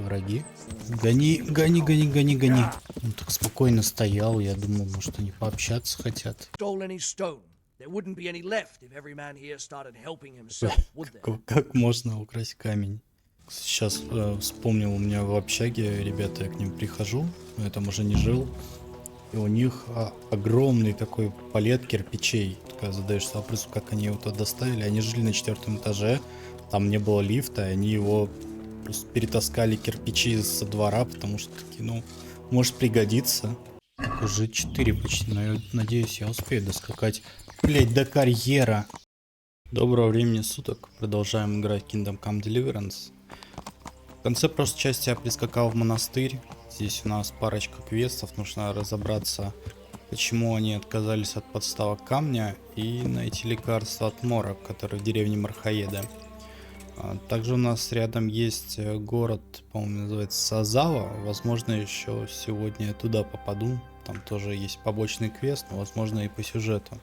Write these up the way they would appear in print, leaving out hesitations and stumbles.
это враги. Гони, гони, гони, гони, гони. Он так спокойно стоял, я думал, может, они пообщаться хотят. Как можно украсть камень? Сейчас вспомнил, у меня в общаге, ребята, я к ним прихожу, но я там уже не жил. И у них огромный такой палет кирпичей. Когда задаешься вопросом, как они его туда доставили. Они жили на 4-м этаже, там не было лифта, и они его просто перетаскали кирпичи со двора, потому что такие, ну, может пригодится. Так, уже 4 почти, но я надеюсь, я успею доскакать. Блять, до карьера. Доброго времени суток, продолжаем играть Come Deliverance. В конце прошлой части я прискакал в монастырь. Здесь у нас парочка квестов, нужно разобраться, почему они отказались от подставок камня, и найти лекарство от морок, который в деревне Мархаеда. Также у нас рядом есть город, по-моему, называется Сазава. Возможно, еще сегодня я туда попаду. Там тоже есть побочный квест, но возможно и по сюжету.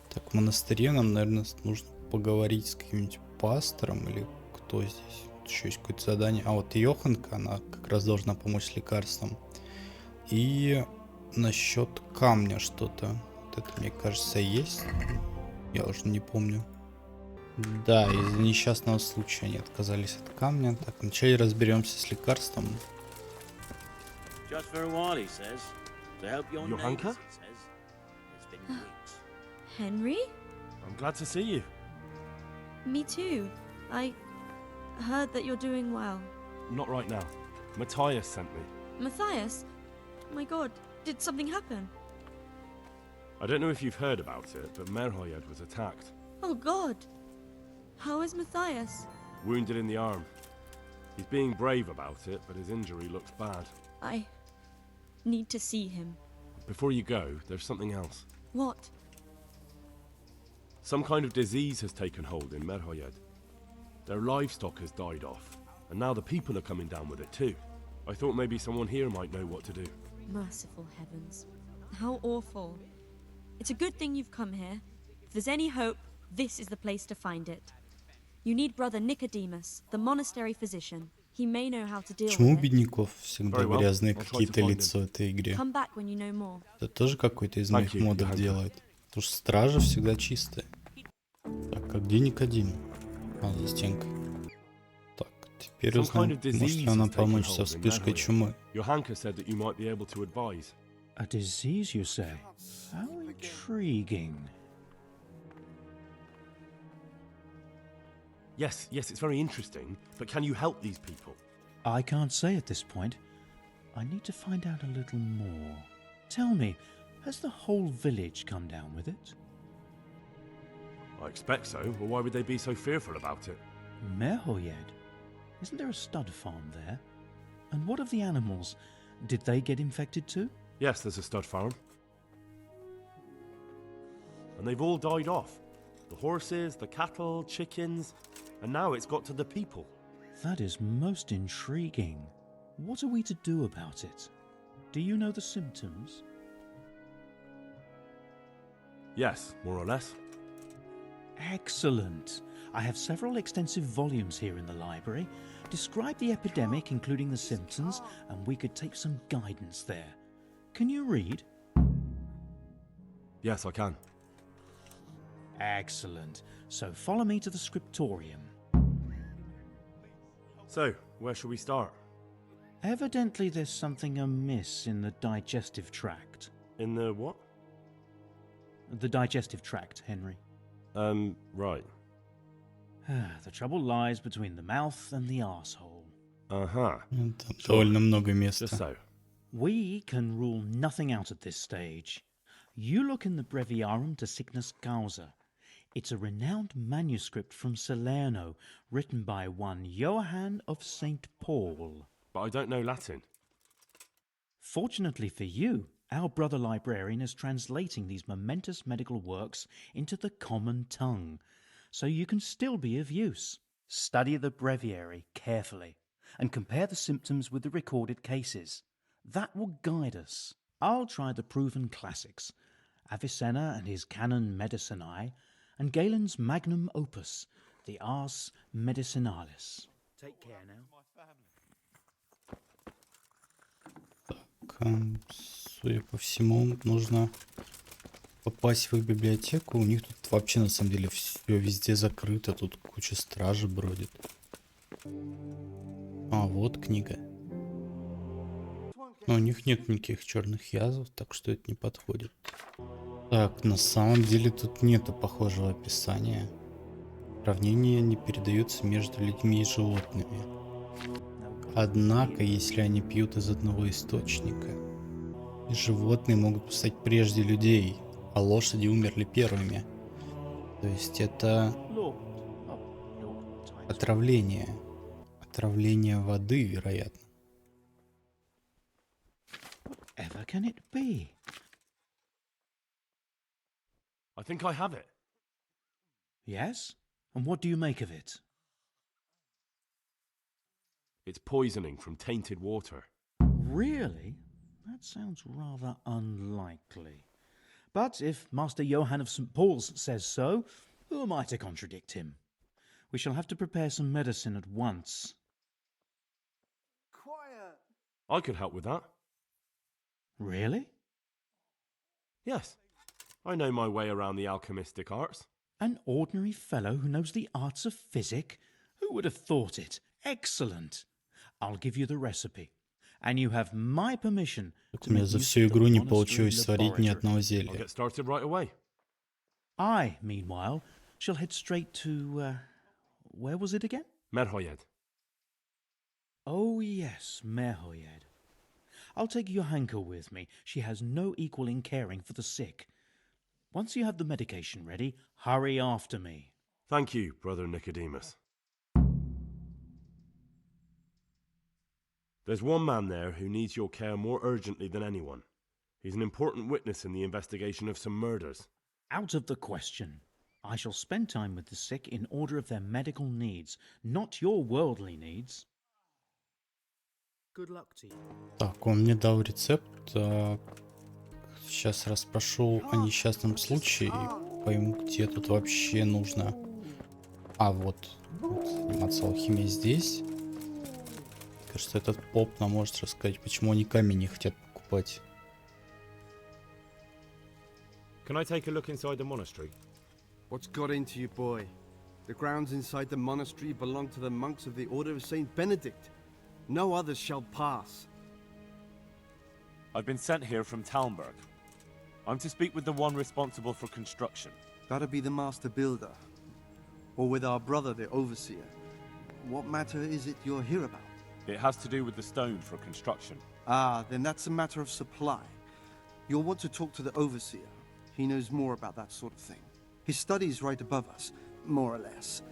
Так, в монастыре нам, наверное, нужно поговорить с каким-нибудь пастором или кто здесь. Еще есть какое-то задание. А вот Йоханка, она как раз должна помочь с лекарством. И насчет камня что-то. Вот это, мне кажется, есть. Я уже не помню. Да, из-за несчастного случая они отказались от камня. Так, вначале разберемся с лекарством. Johanka? Henry? I'm glad to see you. Me too. I heard that you're doing well. Not right now. Matthias sent me. Matthias? My god, did something happen? I don't know if you've heard about it, but Merhoyed was attacked. Oh god. How is Matthias? Wounded in the arm. He's being brave about it, but his injury looks bad. I need to see him. Before you go, there's something else. What? Some kind of disease has taken hold in Merhoyed. Their livestock has died off, and now the people are coming down with it too. I thought maybe someone here might know what to do. Merciful heavens. How awful. It's a good thing you've come here. If there's any hope, this is the place to find it. You need brother Nicodemus, the monastery physician. He may know how to deal Почему у with it. бедняков всегда Very well. грязные I'll try какие-то to find лица в этой игре? Come back when you know more. Это тоже какой-то из моих Thank you, модов Johanka. делает. Потому что стража всегда чистая. Так, а где Никодим? А, за стенкой. Так, теперь Some узнаем, kind of disease может ли она has taken помочь hold со in вспышкой Merhoyed. чумы. Johanka said that you might be able to advise. A disease, you say? How intriguing. Yes, it's very interesting, but can you help these people? I can't say at this point. I need to find out a little more. Tell me, has the whole village come down with it? I expect so, or why would they be so fearful about it? Merhoyed? Isn't there a stud farm there? And what of the animals? Did they get infected too? Yes, there's a stud farm. And they've all died off. The horses, the cattle, chickens, and now it's got to the people. That is most intriguing. What are we to do about it? Do you know the symptoms? Yes, more or less. Excellent. I have several extensive volumes here in the library. Describe the epidemic, including the symptoms, and we could take some guidance there. Can you read? Yes, I can. Excellent. So follow me to the scriptorium. So, where shall we start? Evidently there's something amiss in the digestive tract. In the what? The digestive tract, Henry. Right. The trouble lies between the mouth and the arsehole. Uh-huh. Ну, там довольно много места. Just so. We can rule nothing out at this stage. You look in the Breviarum de Sickness Causa. It's a renowned manuscript from Salerno, written by one Johann of St. Paul. But I don't know Latin. Fortunately for you, our brother librarian is translating these momentous medical works into the common tongue, so you can still be of use. Study the breviary carefully and compare the symptoms with the recorded cases. That will guide us. I'll try the proven classics, Avicenna and his Canon Medicinae, and Galen's magnum opus, the Ars Medicinalis. Take care now. Судя по всему, нужно попасть в их библиотеку. У них тут вообще на самом деле все везде закрыто. Тут куча стражи бродит. А, вот книга. Но у них нет никаких черных язв, так что это не подходит. Так, на самом деле тут нету похожего описания. Сравнения не передаются между людьми и животными. Однако, если они пьют из одного источника, животные могут стать прежде людей, а лошади умерли первыми. То есть это отравление. Отравление воды, вероятно. Whatever can it be? I think I have it. Yes? And what do you make of it? It's poisoning from tainted water. Really? That sounds rather unlikely. But if Master Johann of St. Paul's says so, who am I to contradict him? We shall have to prepare some medicine at once. Quiet. I could help with that. Really? Yes. I know my way around the alchemistic arts. An ordinary fellow who knows the arts of physic? Who would have thought it? Excellent. I'll give you the recipe. And you have my permission to У меня make за use всю of the игру не monastery получилось сварить ни laboratory. одного I'll зелья. get started right away. I, meanwhile, shall head straight to, where was it again? Merhoyed. Oh, yes, Merhoyed. I'll take Johanka with me. She has no equal in caring for the sick. Once you have the medication ready, hurry after me. Thank you, Brother Nicodemus. There's one man there who needs your care more urgently than anyone. He's an important witness in the investigation of some murders. Out of the question. I shall spend time with the sick in order of their medical needs, not your worldly needs. Good luck to you. Так, он мне дал рецепт. Сейчас расспрошу о несчастном случае и пойму, где тут вообще нужно. А, вот заниматься алхимией здесь. Кажется, этот поп нам может рассказать, почему они камень не хотят покупать. Can I take a look inside the monastery? What's got into you, boy? The grounds inside the monastery belong to the monks of the Order of Saint Benedict. No others shall pass. I've been sent here from Talmberg. I'm to speak with the one responsible for construction. That'd be the master builder. Or with our brother, the overseer. What matter is it you're here about? It has to do with the stone for construction. Ah, then that's a matter of supply. You'll want to talk to the overseer. He knows more about that sort of thing. His study's right above us, more or less.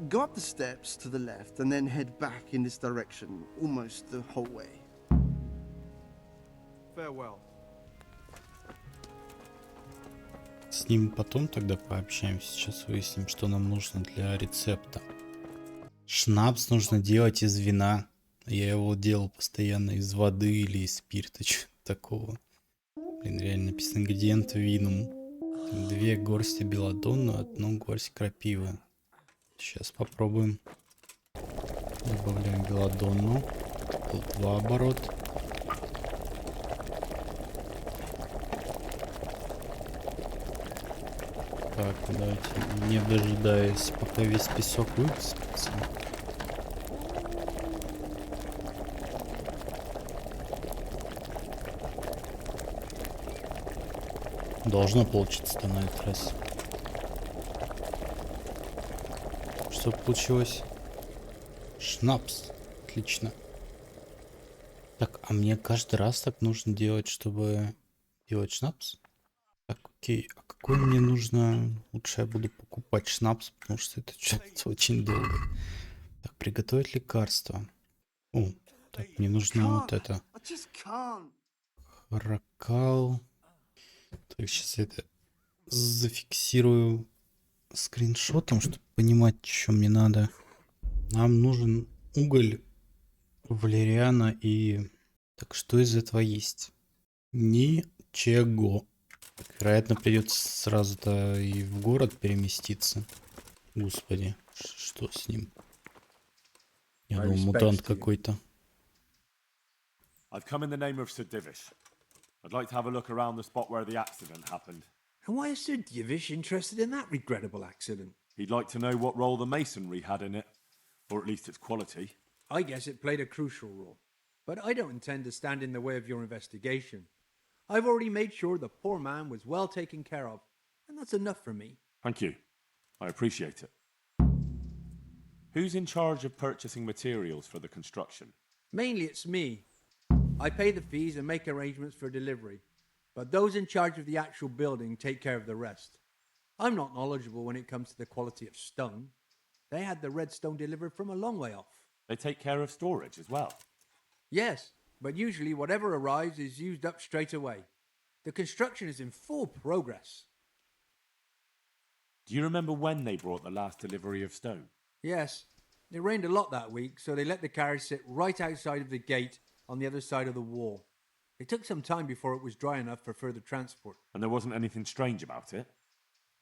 Go up the steps to the left and then head back in this direction, almost the whole way. Farewell. С ним потом тогда пообщаемся. Сейчас выясним, что нам нужно для рецепта. Шнапс нужно делать из вина. Я его делал постоянно из воды или из спирта, чего-то такого. Блин, реально написано ингредиенты винум. 2 горсти белладонну, 1 горсть крапивы. Сейчас попробуем. Добавляем белладонну. 2 оборот. Так, давайте, не дожидаясь, пока весь песок высыпется. Должно получиться на этот раз. Что получилось? Шнапс. Отлично. Так, а мне каждый раз так нужно делать, чтобы делать шнапс? Так, окей. А какой мне нужно? Лучше я буду покупать шнапс, потому что это что-то очень долго. Так, приготовить лекарство. О, так, мне нужно вот это. Ракал. Так, сейчас я это зафиксирую скриншотом, чтобы понимать, что мне надо. Нам нужен уголь, валериана и... Так, что из этого есть? Ничего. Так, вероятно, придется сразу-то и в город переместиться. Господи, что с ним? Я думал, мутант какой-то. I've come in the name of Sir Divish. I'd like to have a look around the spot where the accident happened. And why is Sir Divish interested in that regrettable accident? He'd like to know what role the masonry had in it, or at least its quality. I guess it played a crucial role. But I don't intend to stand in the way of your investigation. I've already made sure the poor man was well taken care of, and that's enough for me. Thank you. I appreciate it. Who's in charge of purchasing materials for the construction? Mainly it's me. I pay the fees and make arrangements for delivery, but those in charge of the actual building take care of the rest. I'm not knowledgeable when it comes to the quality of stone. They had the red stone delivered from a long way off. They take care of storage as well. Yes, but usually whatever arrives is used up straight away. The construction is in full progress. Do you remember when they brought the last delivery of stone? Yes, it rained a lot that week, so they let the carriage sit right outside of the gate on the other side of the wall. It took some time before it was dry enough for further transport. And there wasn't anything strange about it?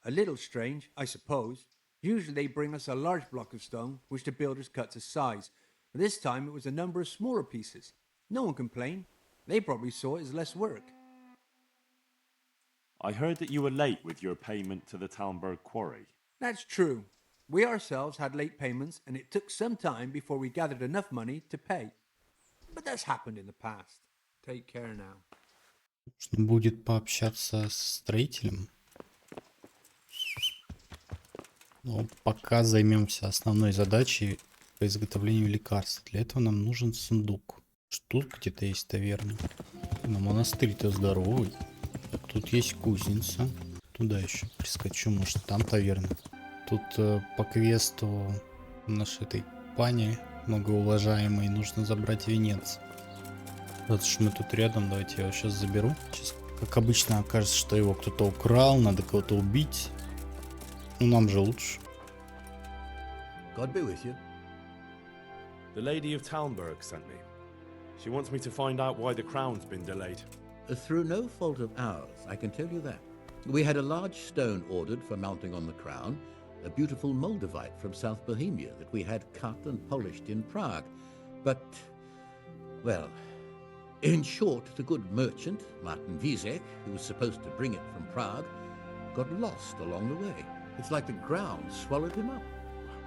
A little strange, I suppose. Usually they bring us a large block of stone, which the builders cut to size. But this time it was a number of smaller pieces. No one complained. They probably saw it as less work. I heard that you were late with your payment to the Talmberg quarry. That's true. We ourselves had late payments, and it took some time before we gathered enough money to pay. But that's happened in the past. Take care now. Нужно будет пообщаться с строителем. Но пока займемся основной задачей по изготовлению лекарств. Для этого нам нужен сундук. Тут где-то есть таверна. Но монастырь-то здоровый. Тут есть кузница. Туда еще прискочу, может там таверна. Тут по квесту нашей этой пани, многоуважаемой, нужно забрать венец. Раз уж мы тут рядом, давайте я его сейчас заберу. Сейчас, как обычно, окажется, что его кто-то украл, надо кого-то убить. Ну нам же лучше. God be with you. The Lady of Talmberg sent me. She wants me to find out why the crown's been delayed. Through no fault of ours, I can tell you that. We had a large stone ordered for mounting on the crown, a beautiful Moldavite from South Bohemia that we had cut and polished in Prague. But, well, in short, the good merchant, Martin Wiesek, who was supposed to bring it from Prague, got lost along the way. It's like the ground swallowed him up.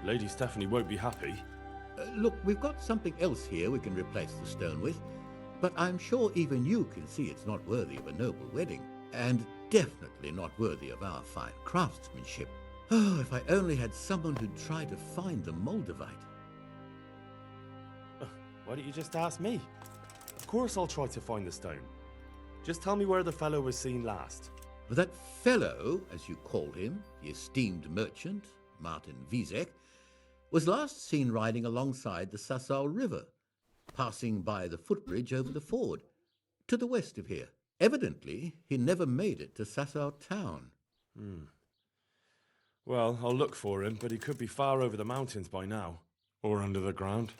Lady Stephanie won't be happy. Look, we've got something else here we can replace the stone with, but I'm sure even you can see it's not worthy of a noble wedding, and definitely not worthy of our fine craftsmanship. Oh, if I only had someone who'd try to find the Moldavite. Why don't you just ask me? Of course I'll try to find the stone. Just tell me where the fellow was seen last. That fellow, as you call him, the esteemed merchant, Martin Wiesek, was last seen riding alongside the Sassau River, passing by the footbridge over the ford, to the west of here. Evidently, he never made it to Sassau town. Well, I'll look for him, but he could be far over the mountains by now. Or under the ground.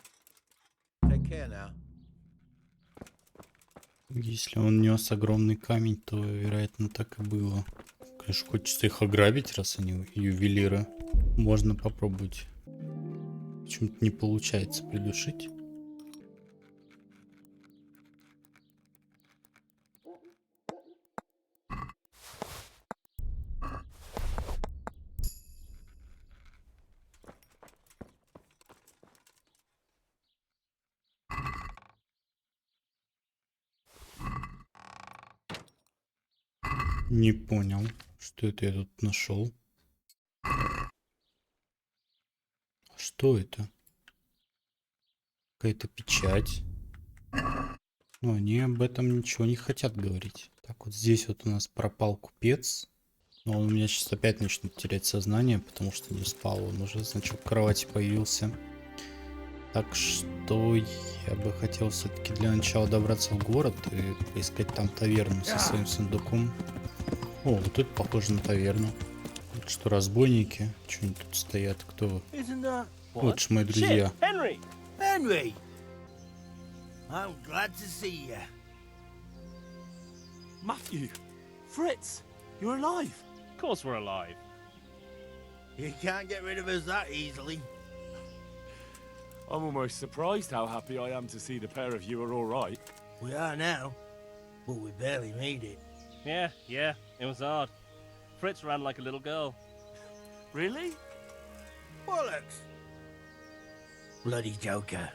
Take care now. Если он нес огромный камень, то, вероятно, так и было. Конечно, хочется их ограбить, раз они ювелиры. Можно попробовать. Почему-то не получается придушить. Не понял, что это я тут нашел. Что это? Какая-то печать. Но они об этом ничего не хотят говорить. Так, вот здесь вот у нас пропал купец. Но он у меня сейчас опять начнет терять сознание, потому что не спал. Он уже, значит, в кровати появился. Так что я бы хотел все-таки для начала добраться в город и поискать там таверну со своим сундуком. О, вот тут похоже на таверну. Вот что, разбойники? Что они тут стоят? Кто вы? Вот ж мои друзья. Henry! Henry! I'm glad to see you. Matthew! Fritz! You're alive! Of course we're alive. You can't get rid of us that easily. I'm almost surprised how happy I am to see the pair of you are all right. We are now, but we barely made it. Yeah, it was hard. Fritz ran like a little girl. Really? Bollocks! Bloody Joker.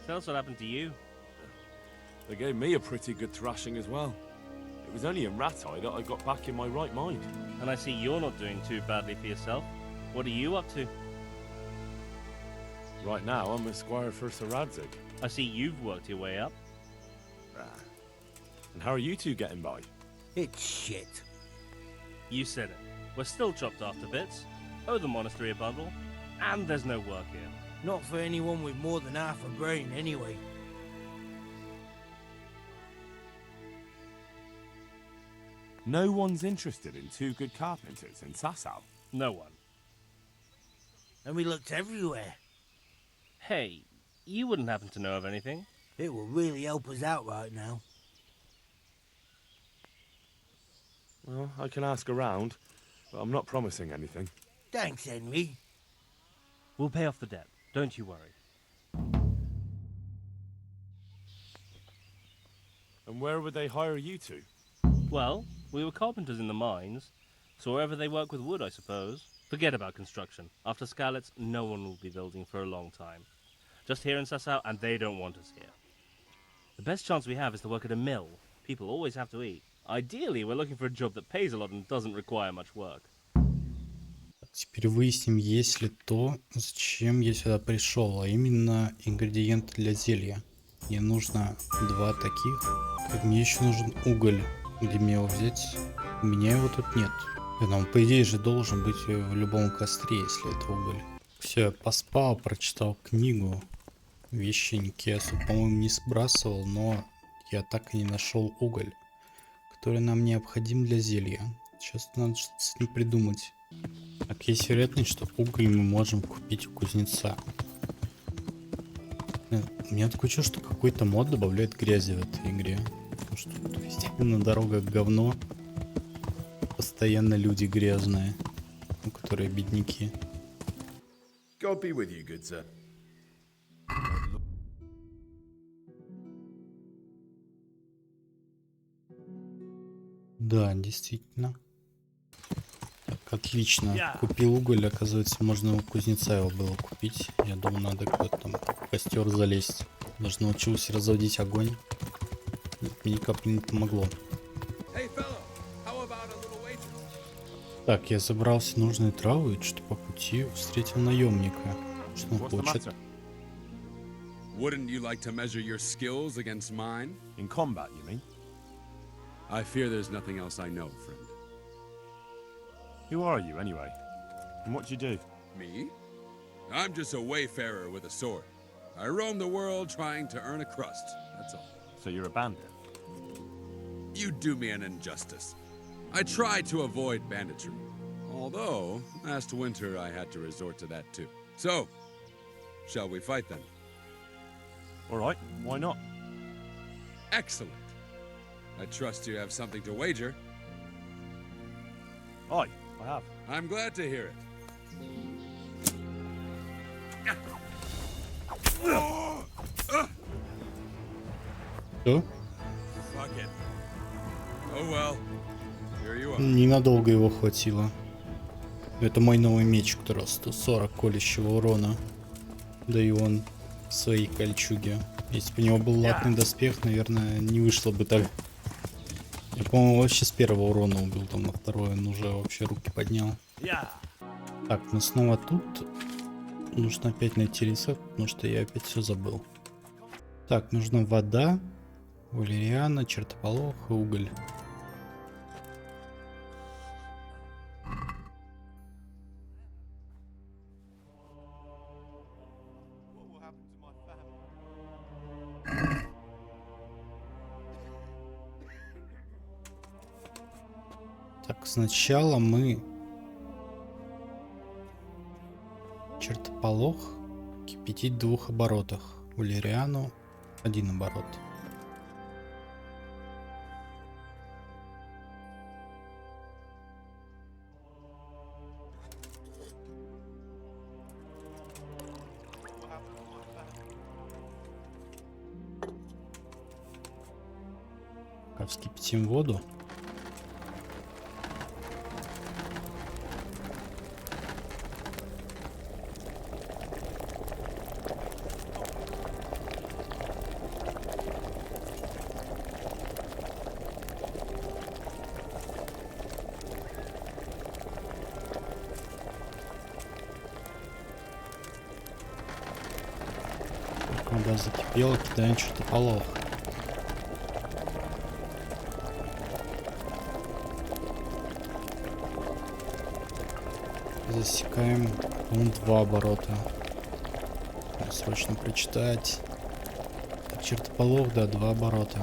Tell us what happened to you. They gave me a pretty good thrashing as well. It was only in Ratai that I got back in my right mind. And I see you're not doing too badly for yourself. What are you up to? Right now, I'm a squire for Sir Radzig. I see you've worked your way up. And how are you two getting by? It's shit. You said it. We're still chopped off to bits. Owe the monastery a bundle. And there's no work here. Not for anyone with more than half a brain, anyway. No one's interested in two good carpenters in Sasau. No one. And we looked everywhere. Hey, you wouldn't happen to know of anything? It will really help us out right now. Well, I can ask around, but I'm not promising anything. Thanks, Henry. We'll pay off the debt. Don't you worry. And where would they hire you to? Well, we were carpenters in the mines, so wherever they work with wood, I suppose. Forget about construction. After Skalitz, no one will be building for a long time. Just here in Sasau, and they don't want us here. The best chance we have is to work at a mill. People always have to eat. Ideally, we're looking for a job that pays a lot and doesn't require much work. Теперь выясним, есть ли то, зачем я сюда пришел, а именно ингредиенты для зелья. Мне нужно 2 таких. Мне еще нужен уголь. Где мне его взять? У меня его тут нет. Он, по идее, же должен быть в любом костре, если это уголь. Все, я поспал, прочитал книгу. Вещенки я, по-моему, не сбрасывал, но я так и не нашел уголь, который нам необходим для зелья. Сейчас надо что-то с ним придумать. Так, есть вероятность, что уголь мы можем купить у кузнеца. У меня такое чувство, что какой-то мод добавляет грязи в этой игре. Потому что тут везде на дорогах говно. Постоянно люди грязные, которые бедняки. God be with you, good sir. Да, действительно. Так, отлично. Купил уголь, оказывается, можно у кузнеца его было купить. Я думаю, надо куда-то там в костер залезть. Даже научился разводить огонь. Мне ни капли не помогло. Так, я забрал все нужные травы, и что по пути встретил наемника. Что он хочет? Wouldn't you like to measure your skills against mine? In combat, you mean? I fear there's nothing else I know, friend. Who are you, anyway? And what do you do? Me? I'm just a wayfarer with a sword. I roam the world trying to earn a crust, that's all. So you're a bandit? You do me an injustice. I try to avoid banditry. Although, last winter I had to resort to that too. So, shall we fight then? All right, why not? Excellent. I trust you have something to wager. Aye, I have. I'm glad to hear it. Что? Fuck it. Oh well. Here you are. Ненадолго его хватило. Это мой новый меч, у которого 140 колющего урона. Да и он в своей кольчуге. Если бы у него был латный доспех, наверное, не вышло бы так. Я, по-моему, вообще с первого урона убил, там на второй он уже вообще руки поднял. Так, мы снова тут. Нужно опять найти рецепт, потому что я опять все забыл. Так, нужна вода, валериана, чертополох и уголь. Так, сначала мы чертополох кипятить в 2 оборотах, валериану 1 оборот. Вскипятим воду. Вода закипела, кидаем чертополох. Засекаем, по-моему, 2 оборота. Надо срочно прочитать. Так, чертополох, да, 2 оборота.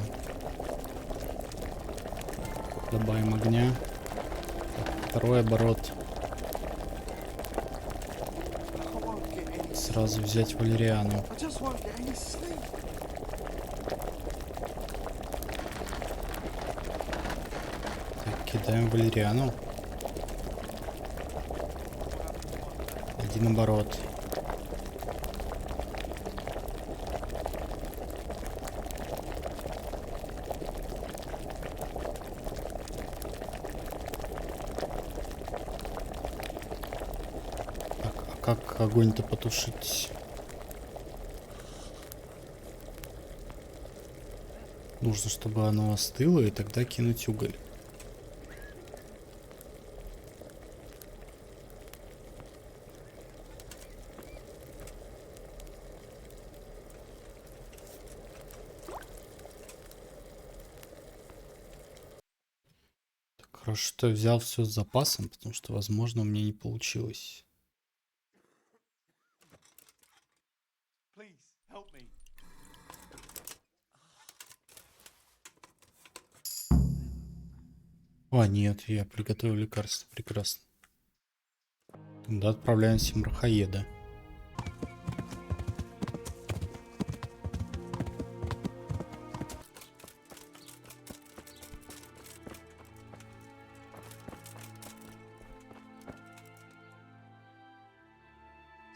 Добавим огня. Так, 2-й оборот. Сразу взять валериану. Так, кидаем валериану. 1 оборот. Так, а как огонь-то потушить? Нужно, чтобы оно остыло, и тогда кинуть уголь. Хорошо, что я взял все с запасом, потому что, возможно, у меня не получилось. А, нет, я приготовил лекарство. Прекрасно. Тогда отправляемся в Мрахоеда.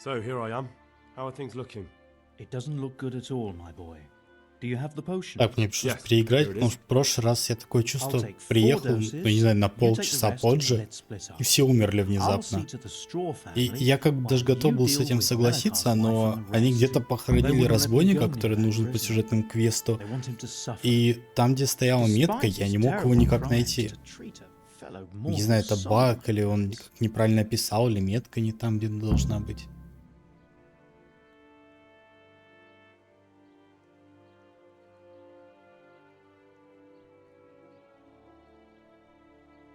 So here I am. How are things looking? It doesn't look good at all, my boy. Do you have the potion? Так, мне пришлось Yes, переиграть, here it потому is. что в прошлый раз я такое чувство I'll take 4 приехал, doses, ну, не знаю, на you take the полчаса rest, позже, let's split up. и все умерли I'll внезапно. see to the straw И family, я как бы даже while готов you был с deal этим with согласиться, Malachi's wife но and the они rest. где-то They похоронили wouldn't let me разбойника, go который near that нужен по prisoner. сюжетному квесту. They want him to suffer. И там, где стояла метка, Despite я his не мог его terrible никак crimes, найти. to treat a fellow Не mortal знаю, это so баг, или он much. как неправильно описал, или метка не там, где должна быть.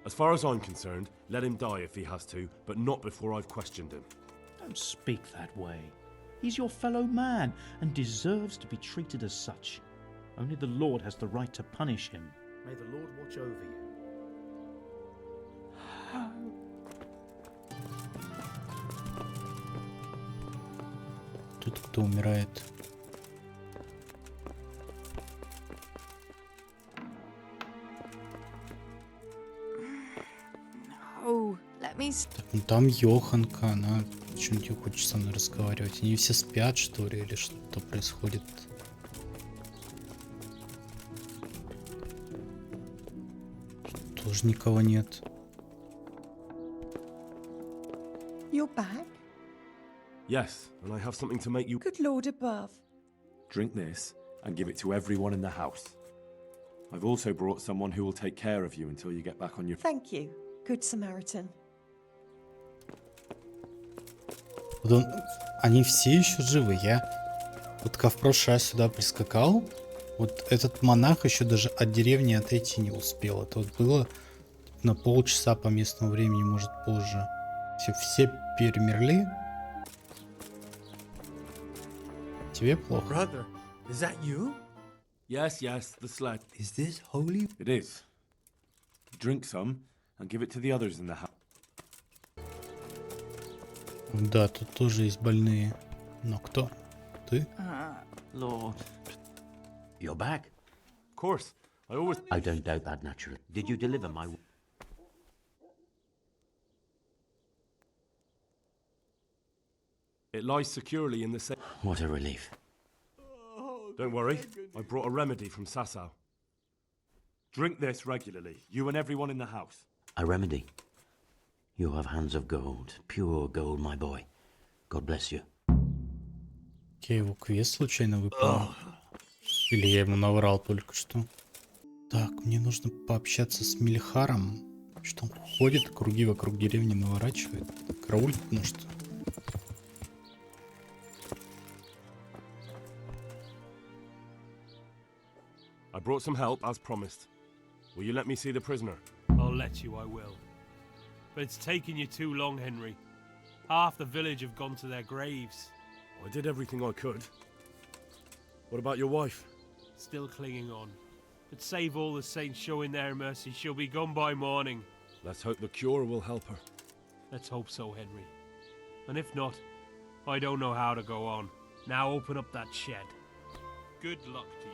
As far as I'm concerned, let him die if he has to, but not before I've questioned him. Don't speak that way. He's your fellow man and deserves to be treated as such. Only the Lord has the right to punish him. May the Lord watch over you. Тут кто умирает? Oh, let me... Так, ну там Йоханка, она что-нибудь хочет со мной разговаривать. Они все спят, что ли, или что происходит? Тут тоже никого нет. You're back? Yes, and I have something to make you... Good Lord above. Drink this and give it to everyone in the house. I've also brought someone who will take care of you until you get back on your... Thank you, Good Samaritan. Вот он... Они все еще живы. Я вот как в прошлый раз сюда прискакал, вот этот монах еще даже от деревни отойти не успел. Это вот было на полчаса по местному времени, может позже. Все перемерли. Тебе плохо? Brother, is that you? Yes, the sled. Is this holy? It is. Drink some and give it to the others in the house. Да, тут тоже есть больные. Но кто? Ты? Lord. You're back? Of course. I always... I don't doubt that, naturally. Did you deliver my... It lies securely in the same... What a relief. Don't worry, I brought a remedy from Sasau. Drink this regularly, you and everyone in the house. A remedy. You have hands of gold, pure gold, my boy. God bless you. Я его квест случайно выполнил? Или я ему наврал только что? Так, мне нужно пообщаться с Мельхаром. Что он ходит, круги вокруг деревни наворачивает. Караулит, может? I brought some help, as promised. Will you let me see the prisoner? I'll let you, I will. But it's taken you too long, Henry. Half the village have gone to their graves. I did everything I could. What about your wife? Still clinging on. But save all the saints showing their mercy, she'll be gone by morning. Let's hope the cure will help her. Let's hope so, Henry. And if not, I don't know how to go on. Now open up that shed. Good luck to you.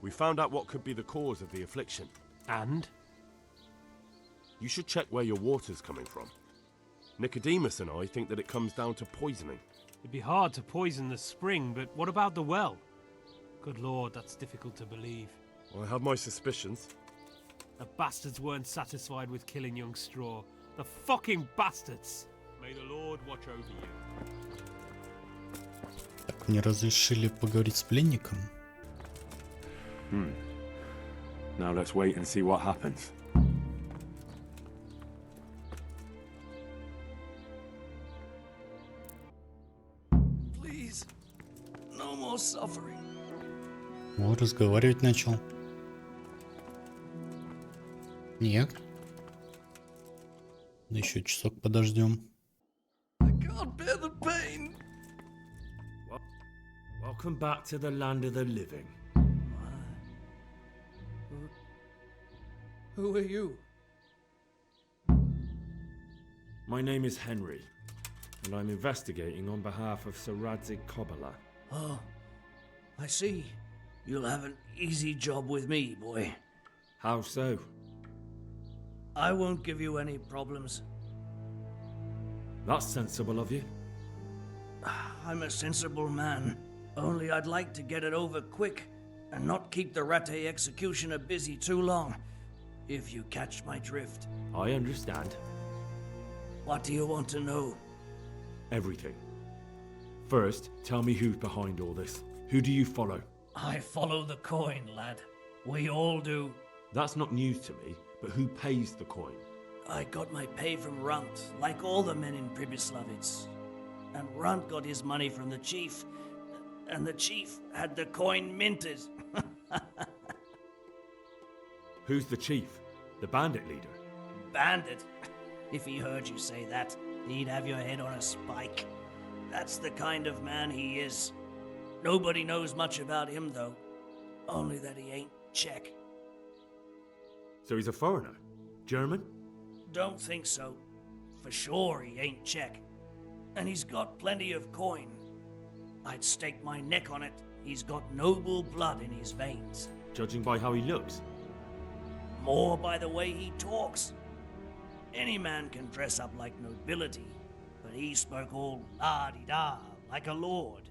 We found out what could be the cause of the affliction. And? You should check where your water's coming from. Nicodemus and I think that it comes down to poisoning. It'd be hard to poison the spring, but what about the well? Good lord, that's difficult to believe. I have my suspicions. The bastards weren't satisfied with killing young Straw. The fucking bastards! May the Lord watch over you. Так, мне разрешили поговорить с пленником? Now let's wait and see what happens. Please, no more suffering. Вот, разговаривать начал. Нет. Да еще часок подождем. I can't bear the pain. Welcome back to the land of the living. Who are you? My name is Henry, and I'm investigating on behalf of Sir Radzig Kobyla. Oh, I see. You'll have an easy job with me, boy. How so? I won't give you any problems. That's sensible of you. I'm a sensible man. Only I'd like to get it over quick and not keep the RTX4090 busy too long. If you catch my drift. I understand. What do you want to know? Everything. First, tell me who's behind all this. Who do you follow? I follow the coin, lad. We all do. That's not news to me, but who pays the coin? I got my pay from Runt, like all the men in Pribyslavitz. And Runt got his money from the chief. And the chief had the coin minted. Who's the chief? The bandit leader? Bandit? If he heard you say that, he'd have your head on a spike. That's the kind of man he is. Nobody knows much about him, though. Only that he ain't Czech. So he's a foreigner? German? Don't think so. For sure he ain't Czech. And he's got plenty of coin. I'd stake my neck on it. He's got noble blood in his veins. Judging by how he looks? More by the way he talks. Any man can dress up like nobility, but he spoke all la-di-da, like a lord.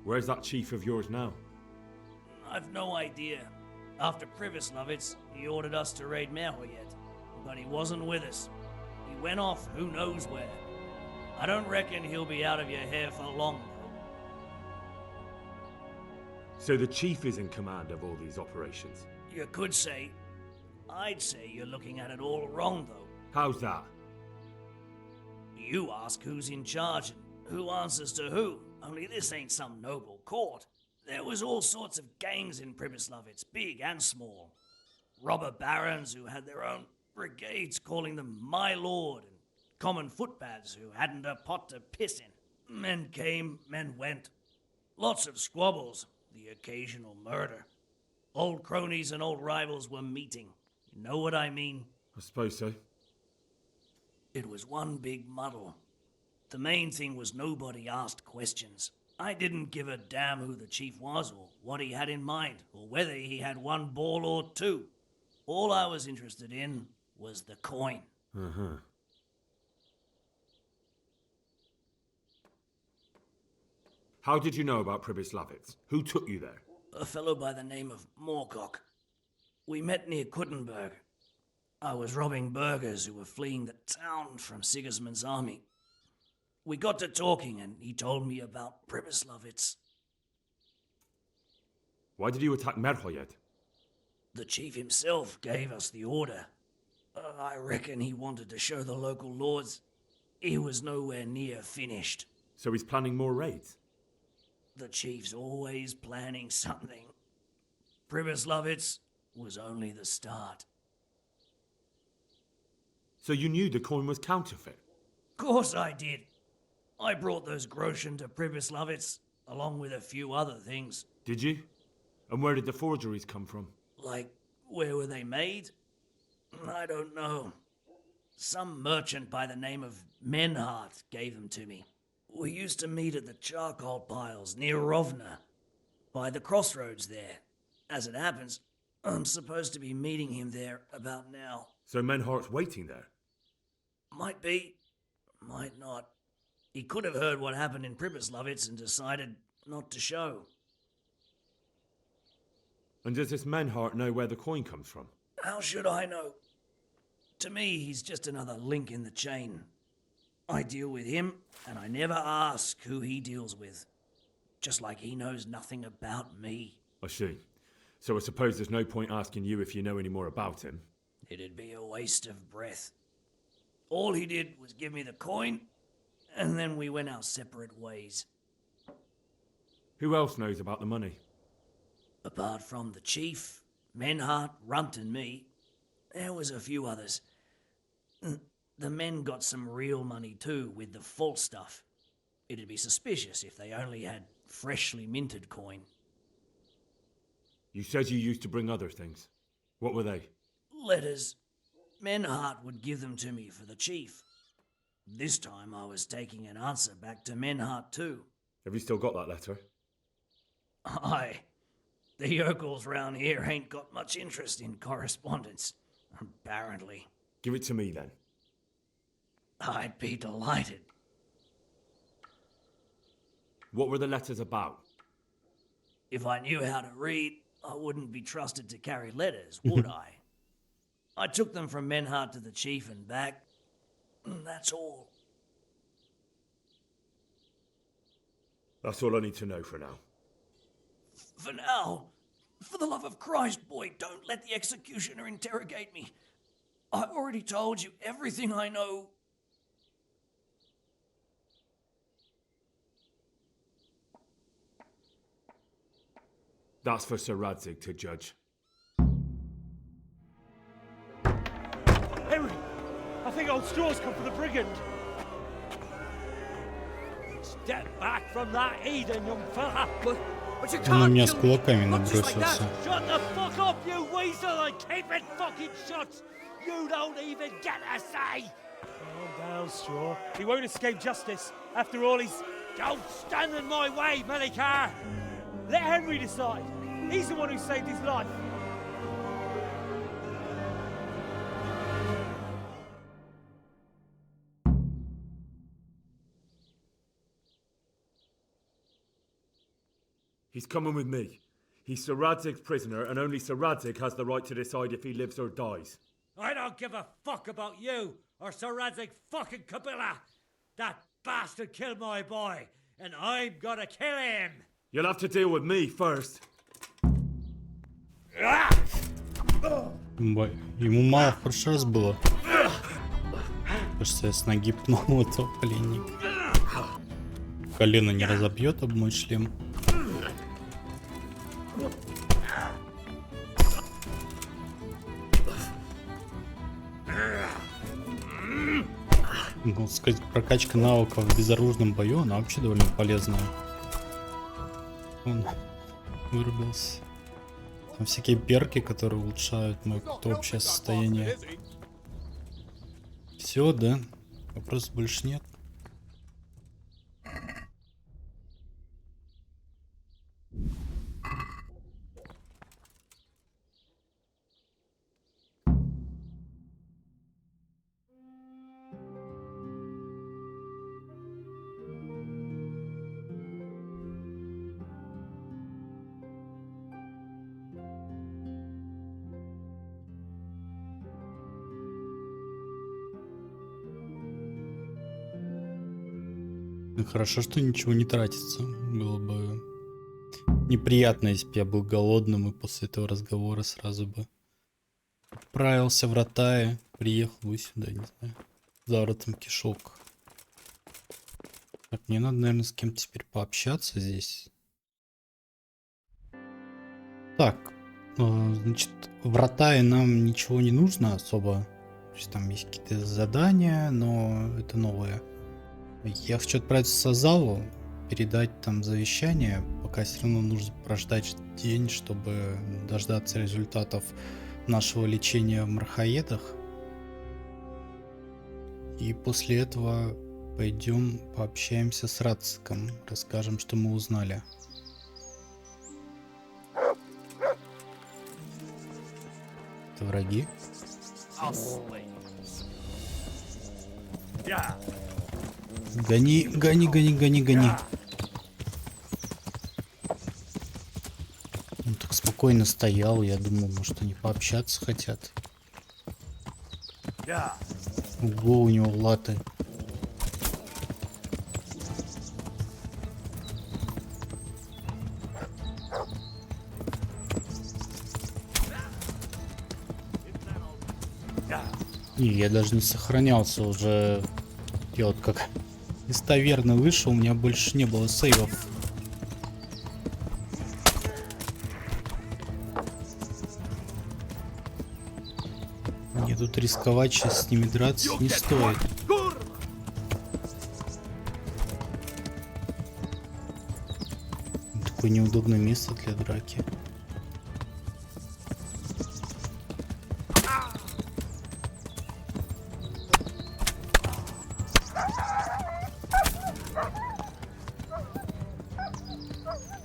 Where's that chief of yours now? I've no idea. After Pribyslavitz, he ordered us to raid Merhoyet, but he wasn't with us. He went off who knows where. I don't reckon he'll be out of your hair for long, though. So the chief is in command of all these operations? You could say. I'd say you're looking at it all wrong, though. How's that? You ask who's in charge and who answers to who. Only this ain't some noble court. There was all sorts of gangs in Pribyslavitz, big and small. Robber barons who had their own brigades calling them my lord, and common footpads who hadn't a pot to piss in. Men came, men went. Lots of squabbles, the occasional murder. Old cronies and old rivals were meeting. You know what I mean? I suppose so. It was one big muddle. The main thing was nobody asked questions. I didn't give a damn who the chief was or what he had in mind or whether he had one ball or two. All I was interested in was the coin. How did you know about Pribyslavitz? Who took you there? A fellow by the name of Moorcock. We met near Kuttenberg. I was robbing burghers who were fleeing the town from Sigismund's army. We got to talking and he told me about Pribyslavitz. Why did you attack Merhoyed? The chief himself gave us the order. I reckon he wanted to show the local lords he was nowhere near finished. So he's planning more raids? The chief's always planning something. Pribyslavitz was only the start. So you knew the coin was counterfeit? Course I did. I brought those groschen to Pribyslavitz, along with a few other things. Did you? And where did the forgeries come from? Like, where were they made? I don't know. Some merchant by the name of Menhart gave them to me. We used to meet at the charcoal piles near Rovna, by the crossroads there. As it happens, I'm supposed to be meeting him there about now. So Menhart's waiting there? Might be, might not. He could have heard what happened in Pribyslavitz and decided not to show. And does this Menhart know where the coin comes from? How should I know? To me, he's just another link in the chain. I deal with him, and I never ask who he deals with. Just like he knows nothing about me. I see. So I suppose there's no point asking you if you know any more about him. It'd be a waste of breath. All he did was give me the coin, and then we went our separate ways. Who else knows about the money? Apart from the chief, Menhart, Runt and me, there was a few others. The men got some real money too, with the false stuff. It'd be suspicious if they only had freshly minted coin. You said you used to bring other things. What were they? Letters. Menhart would give them to me for the chief. This time I was taking an answer back to Menhart too. Have you still got that letter? Aye. The yokels round here ain't got much interest in correspondence, apparently. Give it to me then. I'd be delighted. What were the letters about? If I knew how to read, I wouldn't be trusted to carry letters, would I? I took them from Menhart to the chief and back. That's all. That's all I need to know for now. For now, for the love of Christ, boy, don't let the executioner interrogate me. I've already told you everything I know. That's for Sir Radzig to judge. Henry! I think old Straw's come for the brigand. Step back from that Eden, young fella. But you Он на can't меня kill с me. кулаками Not just like набросился. that. Shut the fuck up, you weasel, and keep it fucking shut. You don't even get a say. Calm down, Straw. He won't escape justice. After all, he's... Don't stand in my way, Melikar. Let Henry decide. He's the one who saved his life. He's coming with me. He's Sir Radzig's prisoner, and only Sir Radzig has the right to decide if he lives or dies. I don't give a fuck about you or Sir Radzig fucking Kabila. That bastard killed my boy, and I'm gonna kill him. You'll have to deal with me first. Ему мало в прошлый раз было. Кажется, я с ноги пнул этого пленника. Колено не разобьет об мой шлем. Ну, сказать, прокачка навыков в безоружном бою, она вообще довольно полезная. Он вырубился. Там всякие перки, которые улучшают мое общее состояние. Все, да? Вопросов больше нет. Ну, хорошо, что ничего не тратится. Было бы неприятно, если бы я был голодным и после этого разговора сразу бы отправился в Ротае, приехал бы сюда, не знаю, за воротом кишок. Так, мне надо, наверное, с кем-то теперь пообщаться здесь. Так, значит, в Ротае нам ничего не нужно особо. То есть там есть какие-то задания, но это новое. Я хочу отправиться в Сазалу, передать там завещание, пока все равно нужно прождать день, чтобы дождаться результатов нашего лечения в Мархаедах. И после этого пойдем пообщаемся с Рациком, расскажем, что мы узнали. Это враги? Гони, гони, гони, гони, гони. Он так спокойно стоял, я думал, может, они пообщаться хотят. Ого, у него латы. Не, я даже не сохранялся уже. Я вот как из таверны вышел, у меня больше не было сейвов. Мне тут рисковать сейчас с ними драться не стоит. Такое неудобное место для драки.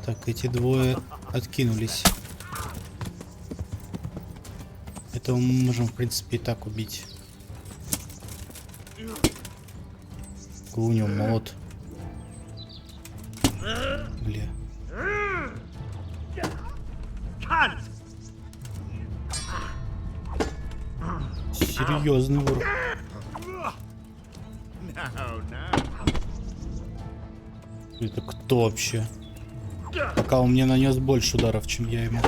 Так, эти двое откинулись. Этого мы можем, в принципе, и так убить. Какой у него молот. Бля. Серьезный урок. Это кто вообще? Пока он мне нанес больше ударов, чем я ему.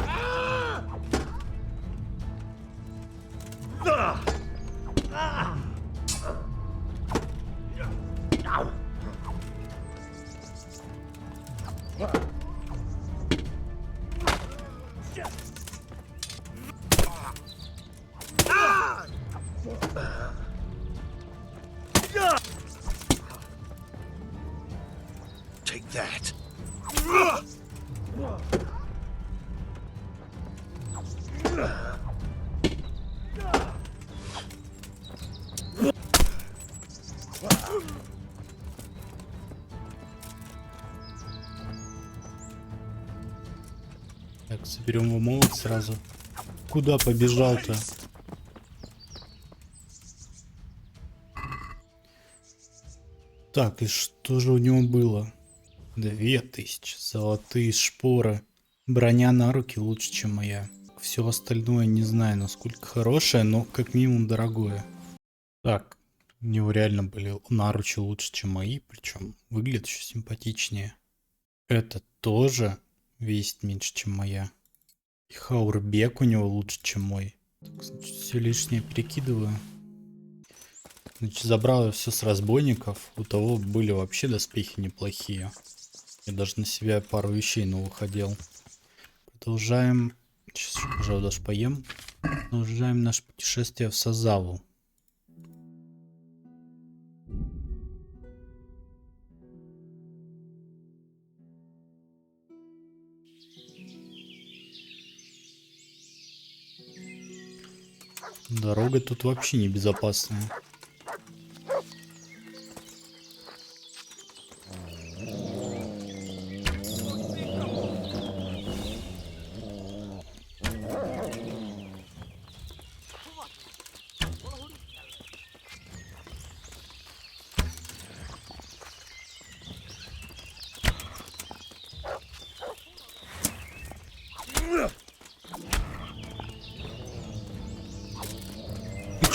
Take that. Так, соберем его молот сразу. Куда побежал-то? Так, и что же у него было? 2000, золотые шпоры. Броня на руки лучше, чем моя. Все остальное не знаю, насколько хорошее, но как минимум дорогое. Так, у него реально были наручи лучше, чем мои, причем выглядит еще симпатичнее. Это тоже весит меньше, чем моя. И хаурбек у него лучше, чем мой. Так, значит, все лишнее перекидываю. Значит, забрал я все с разбойников. У того были вообще доспехи неплохие. Я даже на себя пару вещей новых одел. Продолжаем. Сейчас, пожалуй, даже поем. Продолжаем наше путешествие в Сазаву. Дорога тут вообще не безопасная.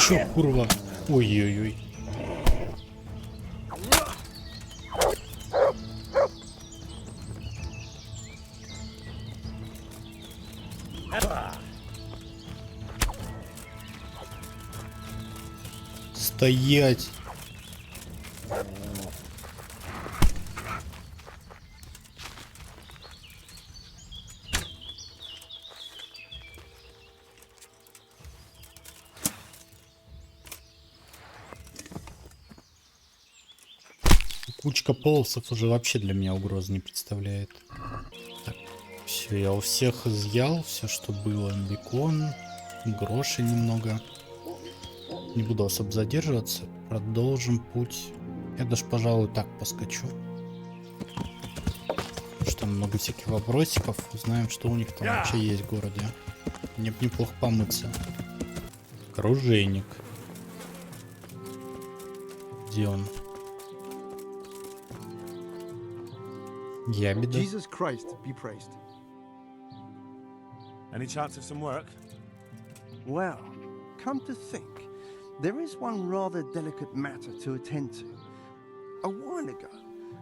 Чё, курва? Ой-ой-ой. стоять? Кучка полосов уже вообще для меня угрозы не представляет. Так, все, я у всех изъял, все, что было. Бекон, гроши немного. Не буду особо задерживаться. Продолжим путь. Я даже, пожалуй, так поскочу. Потому что там много всяких вопросиков. Узнаем, что у них там вообще есть в городе. Мне бы неплохо помыться. Оружейник. Где он? Ябеда. Jesus Christ be praised. Any chance of some work? Well, come to think, there is one rather delicate matter to attend to. A while ago,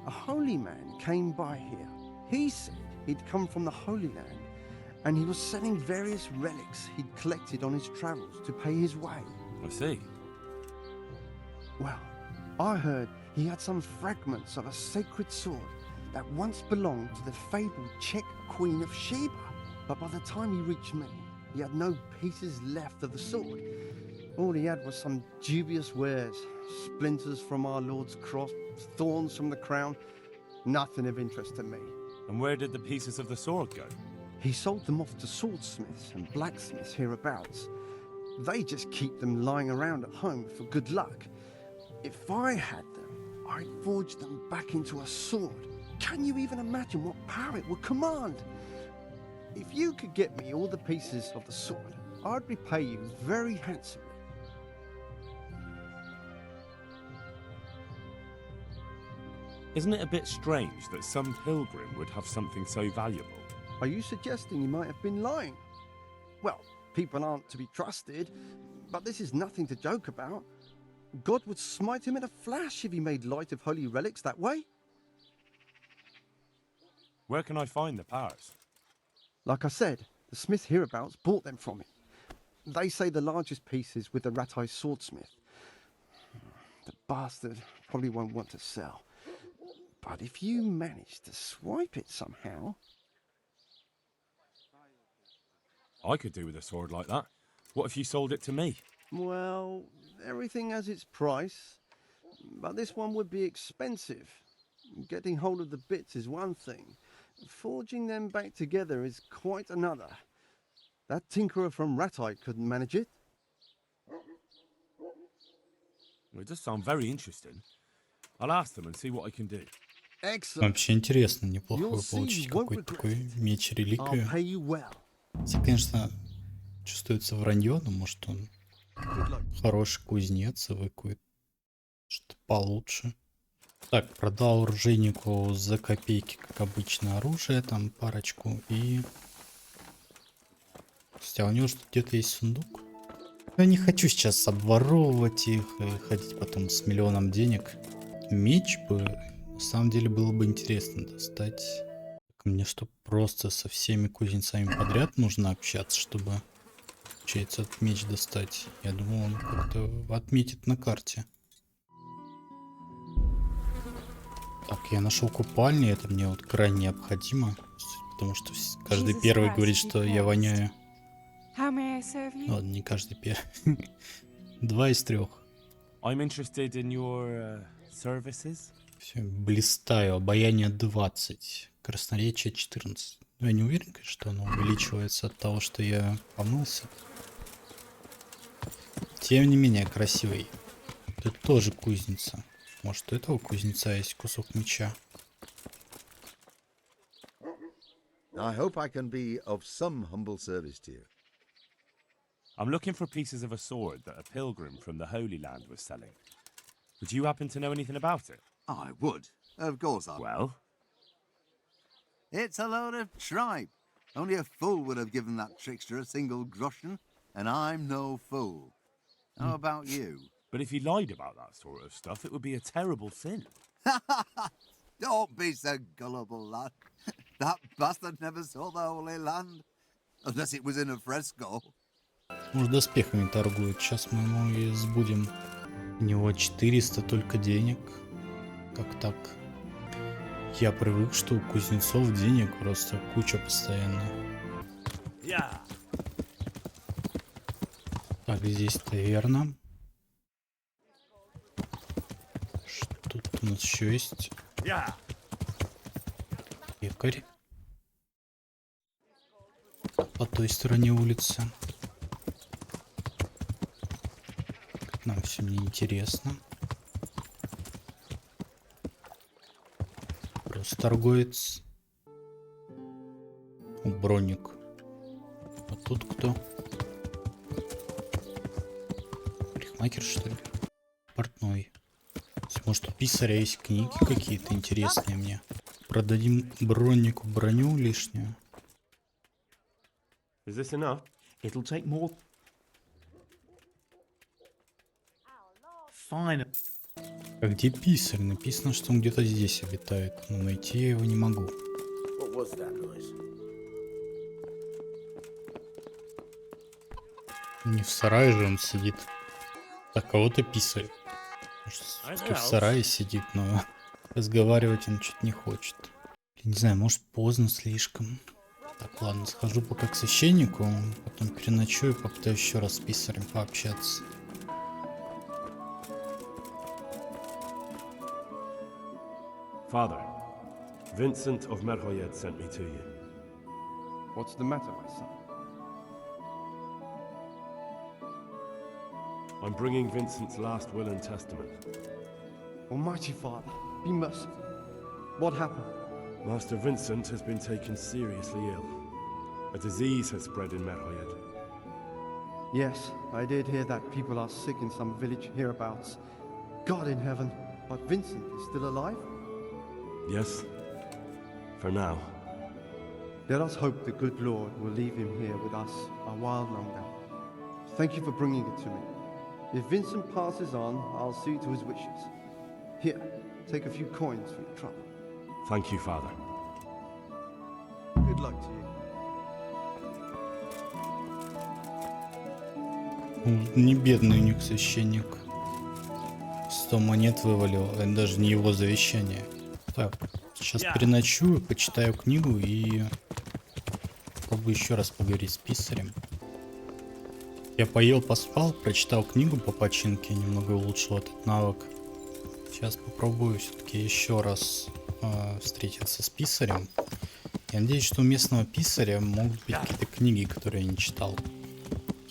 a holy man came by here. He said he'd come from the Holy Land, and he was selling various relics he'd collected on his travels to pay his way. I see. Well, I heard he had some fragments of a sacred sword that once belonged to the fabled Czech Queen of Sheba. But by the time he reached me, he had no pieces left of the sword. All he had was some dubious wares, splinters from our Lord's cross, thorns from the crown, nothing of interest to me. And where did the pieces of the sword go? He sold them off to swordsmiths and blacksmiths hereabouts. They just keep them lying around at home for good luck. If I had them, I'd forge them back into a sword. Can you even imagine what power it would command? If you could get me all the pieces of the sword, I'd repay you very handsomely. Isn't it a bit strange that some pilgrim would have something so valuable? Are you suggesting he might have been lying? Well, people aren't to be trusted, but this is nothing to joke about. God would smite him in a flash if he made light of holy relics that way. Where can I find the powers? Like I said, the smith hereabouts bought them from him. They say the largest piece is with the Ratai swordsmith. The bastard probably won't want to sell. But if you manage to swipe it somehow... I could do with a sword like that. What if you sold it to me? Well, everything has its price. But this one would be expensive. Getting hold of the bits is one thing. Forging them back together is quite another. That tinkerer from Ratai couldn't manage it. Well, it does sound very interesting. I'll ask them and see what I can do. Excellent. Вообще интересно, неплохо бы получить какой-то такой меч-реликвию. Хотя, конечно, чувствуется вранье, но может он хороший кузнец и выкует что-то получше. Так, продал оружейнику за копейки, как обычно, оружие, там парочку, и... Кстати, а у него что где-то есть сундук? Я не хочу сейчас обворовывать их и ходить потом с миллионом денег. Меч бы, на самом деле, было бы интересно достать. Мне что, просто со всеми кузнецами подряд нужно общаться, чтобы, получается, этот меч достать? Я думал, он как-то отметит на карте. Так, я нашел купальни, это мне вот крайне необходимо, потому что каждый первый говорит, что я воняю. Ладно, не каждый первый. 2 из 3. I'm interested in your services. Все, блистаю, обаяние 20, красноречие 14. Но я не уверен, конечно, что оно увеличивается от того, что я помылся. Тем не менее, красивый. Тут тоже кузница. Может, у этого кузнеца есть кусок меча. I hope I can be of some humble service to you. I'm looking for pieces of a sword that a pilgrim from the Holy Land was selling. Would you happen to know anything about it? I would. Of course I would. Well? It's a load of tripe. Only a fool would have given that trickster a single groschen, and I'm no fool. How about you? But if he lied about that sort of stuff, it would be a terrible sin. Don't be so gullible, lad. That bastard never saw the Holy Land. Unless it was in a fresco. Может, доспехами торгует. Сейчас мы ему и сбудем У него 400 только денег. Как так? Я привык, что у кузнецов денег просто куча постоянно. Так, здесь-то верно. Что тут у нас еще есть? Пекарь. По той стороне улицы. Нам все не интересно. Просто торговец. Броник. А тут кто? Парикмахер, что ли? Портной. Может, у писаря есть книги какие-то интересные мне? Продадим бронику броню лишнюю. Is this enough? It'll take more. Fine. А где писарь? Написано, что он где-то здесь обитает, но найти я его не могу. What was that noise? Не в сарае же он сидит. Так, кого-то писарь. Может, в сарае сидит, но разговаривать он что-то не хочет. Не знаю, может, поздно слишком. Так, ладно, схожу пока к священнику, потом переночую и попытаюсь еще раз с писарем пообщаться. Father, Vincent of Merhoyed sent me to you. What's the matter, my son? I'm bringing Vincent's last will and testament. Almighty Father, be merciful. What happened? Master Vincent has been taken seriously ill. A disease has spread in Merhoyed. Yes, I did hear that people are sick in some village hereabouts. God in heaven, but Vincent is still alive? Yes, for now. Let us hope the good Lord will leave him here with us a while longer. Thank you for bringing it to me. If Vincent passes on, I'll see to his wishes. Here, take a few coins for your trouble. Thank you, Father. Good luck to you. Не бедный у них священник. 100 монет вывалил, это даже не его завещание. Так, сейчас переночую, почитаю книгу и попробую еще раз поговорить с писарем. Я поел, поспал, прочитал книгу по починке, немного улучшил этот навык. Сейчас попробую все-таки еще раз встретиться с писарем. Я надеюсь, что у местного писаря могут быть какие-то книги, которые я не читал.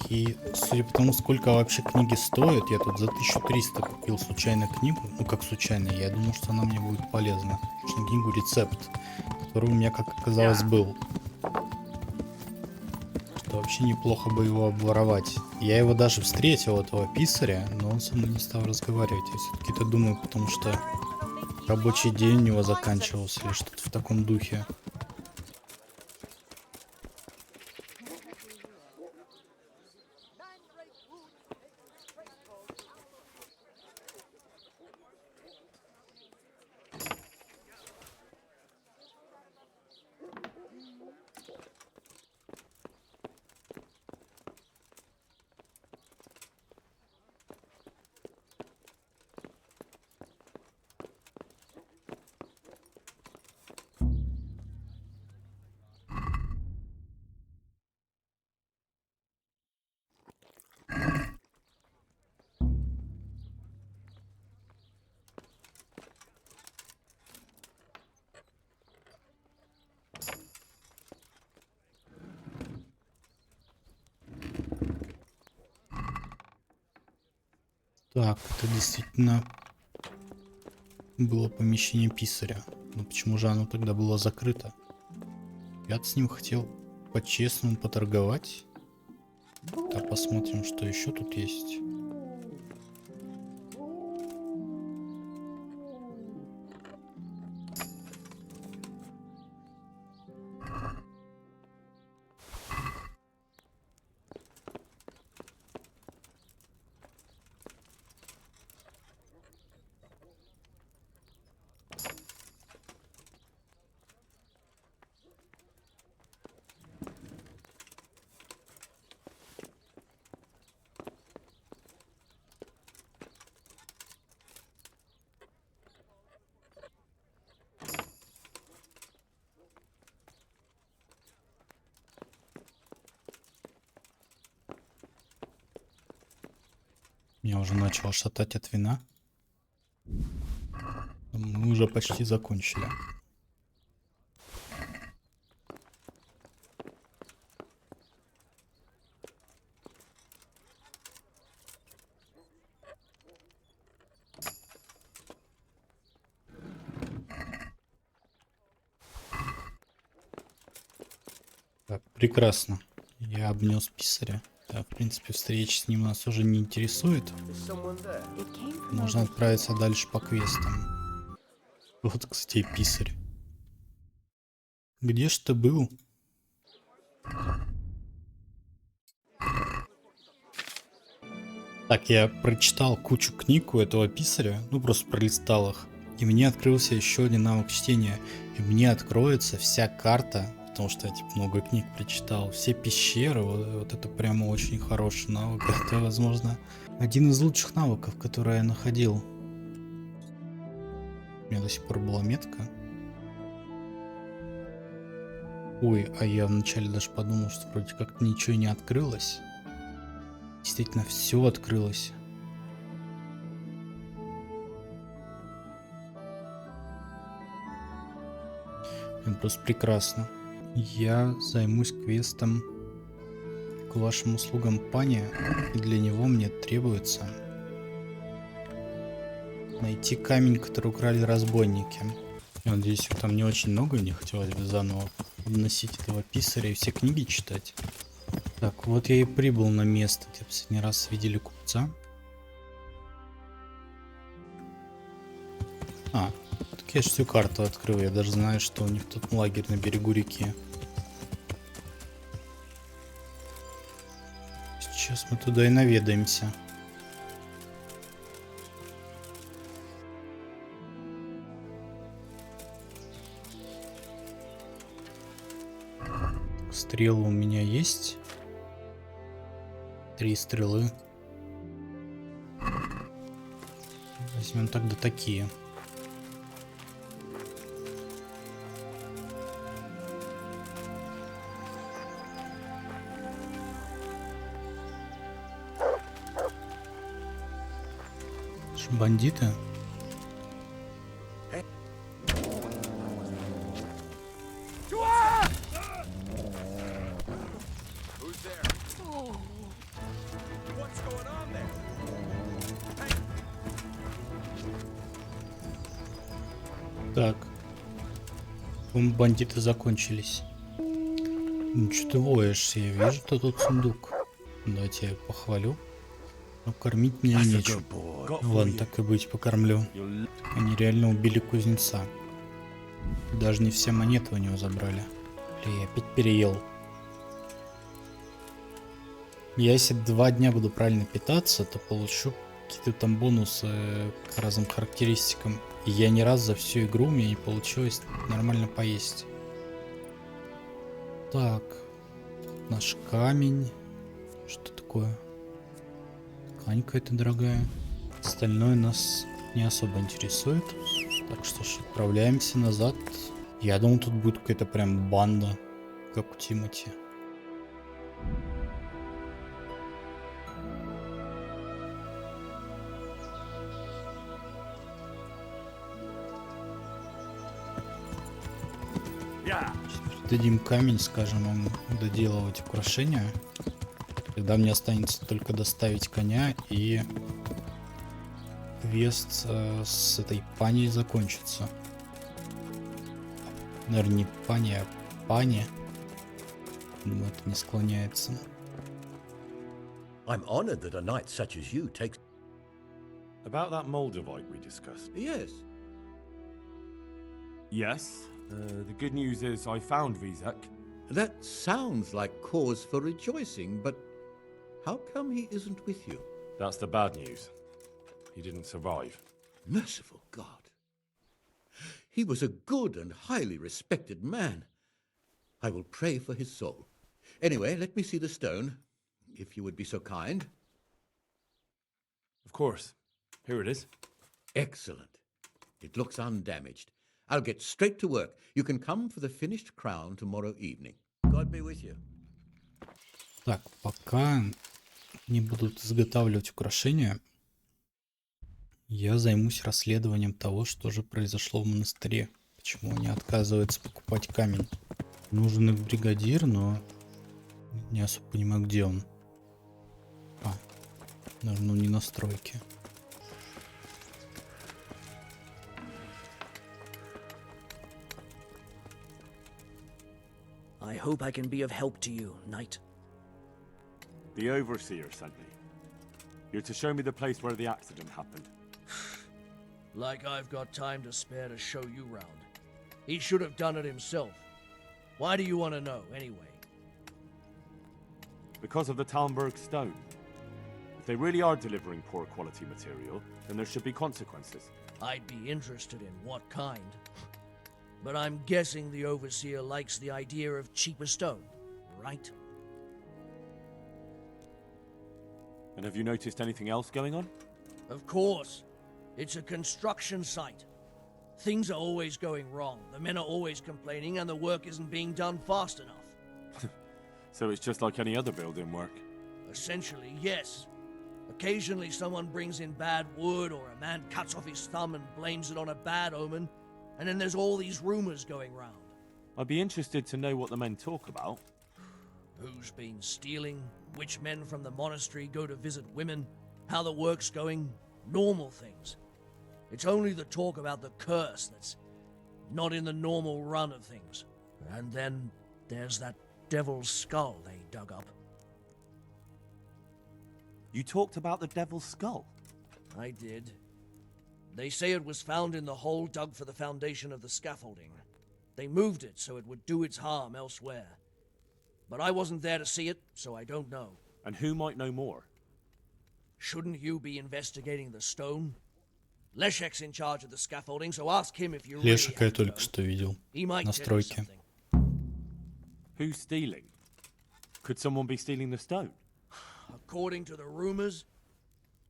И судя по тому, сколько вообще книги стоят, я тут за 1300 купил случайно книгу. Ну как случайно, я думал, что она мне будет полезна. Что книгу рецепт, который у меня, как оказалось, был. Что вообще неплохо бы его обворовать. Я его даже встретил, этого писаря, но он со мной не стал разговаривать. Я все-таки это думаю, потому что рабочий день у него заканчивался или что-то в таком духе. Так, это действительно было помещение писаря. Но почему же оно тогда было закрыто? Я с ним хотел по-честному поторговать. Так, посмотрим, что еще тут есть. Меня уже начало шатать от вина. Мы уже почти закончили. Так, прекрасно. Я обнес писаря. Да, в принципе, встреча с ним нас уже не интересует. Можно отправиться дальше по квестам. Вот, кстати, и писарь. Где ж ты был? Так, я прочитал кучу книг у этого писаря, ну просто пролистал их. И мне открылся еще один навык чтения. И мне откроется вся карта, потому что я типа много книг прочитал. Все пещеры, вот это прямо очень хороший навык. Это, возможно, один из лучших навыков, которые я находил. У меня до сих пор была метка. Ой, а я вначале даже подумал, что вроде как ничего не открылось. Действительно, все открылось. Это просто прекрасно. Я займусь квестом к вашим услугам, пани, и для него мне требуется найти камень, который украли разбойники. Я надеюсь, их там не очень много, и не хотелось бы заново носить этого писаря и все книги читать. Так, вот я и прибыл на место, где в последний раз видели купца. А, так я же всю карту открыл, я даже знаю, что у них тут лагерь на берегу реки. Сейчас мы туда и наведаемся. Стрелы у меня есть. 3 стрелы. Возьмем тогда такие. Бандиты. Так. Бандиты закончились. Ну что ты воешь? Я вижу, что тут сундук. Давайте я похвалю. Но кормить меня нечем. Ладно, так и быть, покормлю. Они реально убили кузнеца. Даже не все монеты у него забрали. Бля, я опять переел. Я если 2 дня буду правильно питаться, то получу какие-то там бонусы к разным характеристикам. И я ни разу за всю игру у меня не получилось нормально поесть. Так. Наш камень. Что такое? Ткань какая-то дорогая. Остальное нас не особо интересует. Так что ж, отправляемся назад. Я думал, тут будет какая-то прям банда, как у Тимати. Дадим камень, скажем им доделывать украшения. Тогда мне останется только доставить коня, и квест с этой паней закончится. Наверное, не пани, а пани. Думаю, это не склоняется. I'm honored that a knight such as you takes... About that moldavite we discussed. Yes. Yes. The good news is I found Vizek. That sounds like cause for rejoicing, but how come he isn't with you? That's the bad news. He didn't survive. Merciful God. He was a good and highly respected man. I will pray for his soul. Anyway, let me see the stone, if you would be so kind. Of course. Here it is. Excellent. It looks undamaged. I'll get straight to work. You can come for the finished crown tomorrow evening. God be with you. Так, пока не будут изготавливать украшения, Я займусь расследованием того, что же произошло в монастыре. Почему они отказываются покупать камень. Нужен их бригадир, но не особо понимаю, где он. Наверное, не на стройке. I hope I can be of help to you, Knight. The Overseer sent me. You're to show me the place where the accident happened. Like I've got time to spare to show you round. He should have done it himself. Why do you want to know, anyway? Because of the Talmberg stone. If they really are delivering poor quality material, then there should be consequences. I'd be interested in what kind. But I'm guessing the Overseer likes the idea of cheaper stone, right? And have you noticed anything else going on? Of course. It's a construction site. Things are always going wrong. The men are always complaining and the work isn't being done fast enough. So it's just like any other building work? Essentially, yes. Occasionally someone brings in bad wood or a man cuts off his thumb and blames it on a bad omen. And then there's all these rumors going round. I'd be interested to know what the men talk about. Who's been stealing, which men from the monastery go to visit women, how the work's going, normal things. It's only the talk about the curse that's not in the normal run of things. And then there's that devil's skull they dug up. You talked about the devil's skull? I did. They say it was found in the hole dug for the foundation of the scaffolding. They moved it so it would do its harm elsewhere. But I wasn't there to see it, so I don't know. And who might know more? Shouldn't you be investigating the stone? Leszek's in charge of the scaffolding, so ask him if you really Лешика я have to только know. что видел He might на tell you стройке. something. Who's stealing? Could someone be stealing the stone? According to the rumors,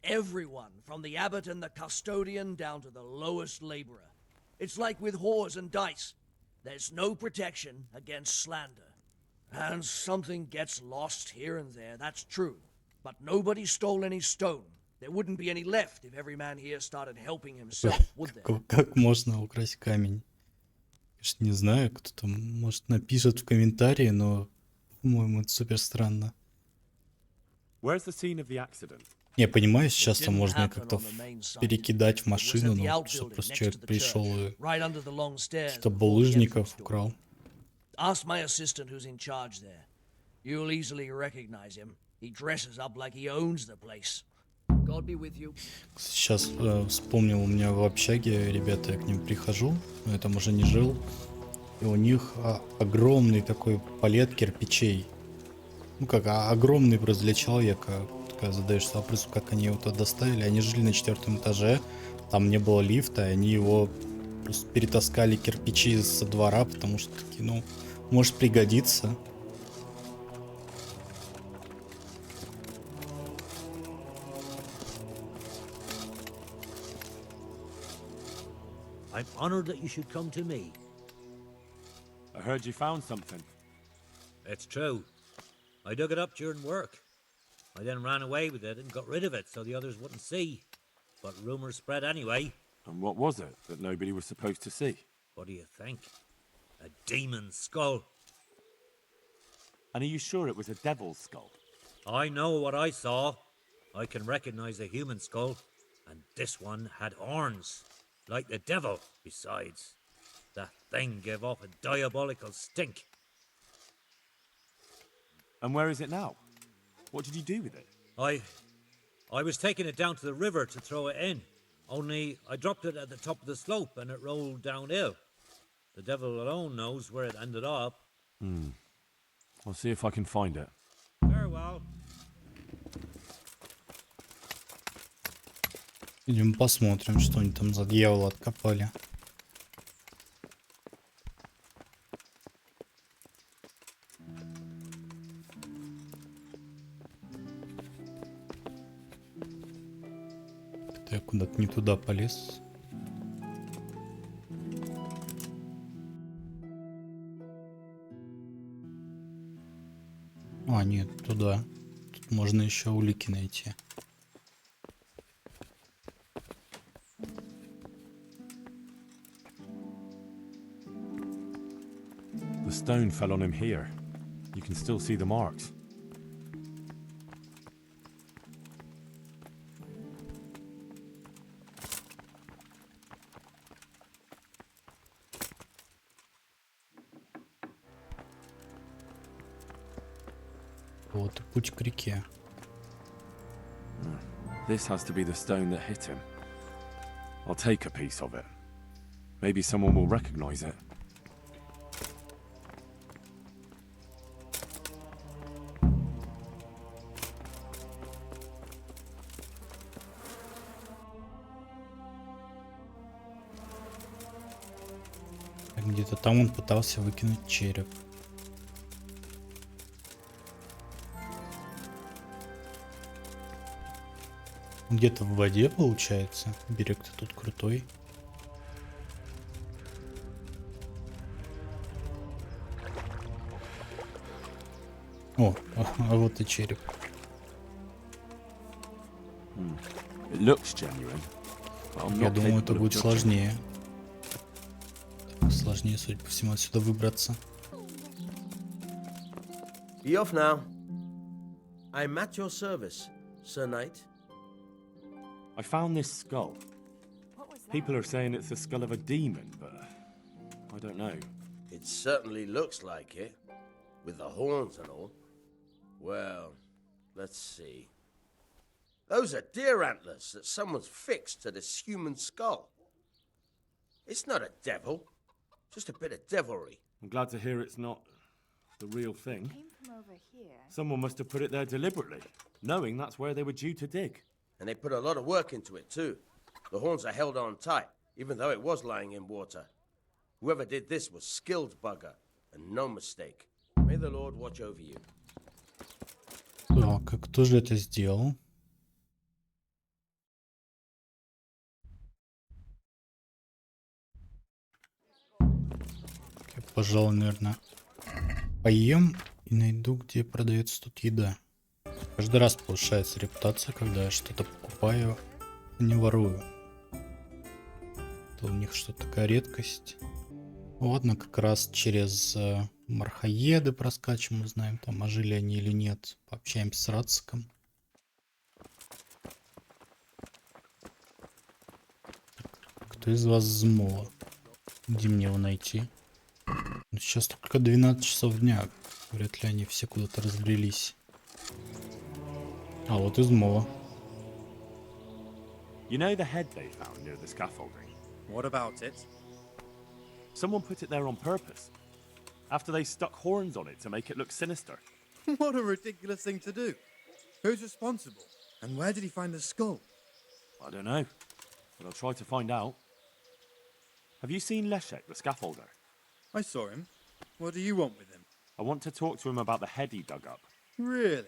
everyone, from the abbot and the custodian down to the lowest laborer. It's like with whores and dice. There's no protection against slander. And something gets lost here and there, that's true. But nobody stole any stone. There wouldn't be any left if every man here started helping himself, would there? Как можно украсть камень? Конечно, не знаю, кто-то, может, напишет в комментарии, но, по-моему, это супер странно. Where's the scene of the accident? Я понимаю, сейчас там можно как-то перекидать в машину, но что просто человек пришел и каких-то булыжников украл. Ask my assistant who's in charge there. You'll easily recognize him. He dresses up like he owns the place. God be with you. Сейчас вспомнил, у меня в общаге, ребята, я к ним прихожу, но я там уже не жил, и у них огромный такой палет кирпичей. Ну как, огромный просто для человека. Когда задаешься вопросом, как они его туда доставили, они жили на 4-м этаже, там не было лифта, и они его просто перетаскали кирпичи со двора, потому что такие, ну, может пригодиться. I'm honored that you should come to me. I heard you found something. It's true. I dug it up during work. I then ran away with it and got rid of it so the others wouldn't see. But rumors spread anyway. And what was it that nobody was supposed to see? What do you think? A demon's skull. And are you sure it was a devil's skull? I know what I saw. I can recognize a human skull. And this one had horns. Like the devil, besides. That thing gave off a diabolical stink. And where is it now? What did you do with it? I was taking it down to the river to throw it in. Only I dropped it at the top of the slope and it rolled downhill. The devil alone knows where it ended up. I'll see if I can find it. Farewell. Идем посмотрим, что они там за дьявола откопали. Я куда-то не туда полез. А, нет, туда. Тут можно еще улики найти. The stone fell on him here. You can still see the marks. Вот и путь к реке. This has to be the stone that hit him. I'll take a piece of it. Maybe someone will recognize it. Где-то там он пытался выкинуть череп. Где-то в воде получается. Берег-то тут крутой. О, а вот и череп. It looks genuine. Я думаю, это будет сложнее. Сложнее, судя по всему, отсюда выбраться. Be off now. I'm at your service, Sir Knight. I found this skull. People are saying it's the skull of a demon, but I don't know. It certainly looks like it, with the horns and all. Well, let's see. Those are deer antlers that someone's fixed to this human skull. It's not a devil, just a bit of devilry. I'm glad to hear it's not the real thing. Someone must have put it there deliberately, knowing that's where they were due to dig. And they put a lot of work into it too. The horns are held on tight, even though it was lying in water. Whoever did this was skilled bugger, and no mistake. May the Lord watch over you. Так, кто же это сделал? Я, пожалуй, наверное, поем и найду, где продается тут еда. Каждый раз повышается репутация, когда я что-то покупаю, а не ворую. Это у них что-то такая редкость. Ладно, как раз через мархаеды проскачем, узнаем, там ожили они или нет. Пообщаемся с Рациком. Кто из вас змола? Где мне его найти? Ну, сейчас только 12 часов дня. Вряд ли они все куда-то разбрелись. А вот измола. You know the head they found near the scaffolding? What about it? Someone put it there on purpose. After they stuck horns on it to make it look sinister. What a ridiculous thing to do. Who's responsible? And where did he find the skull? I don't know, but I'll try to find out. Have you seen Leszek, the scaffolder? I saw him. What do you want with him? I want to talk to him about the head he dug up. Really?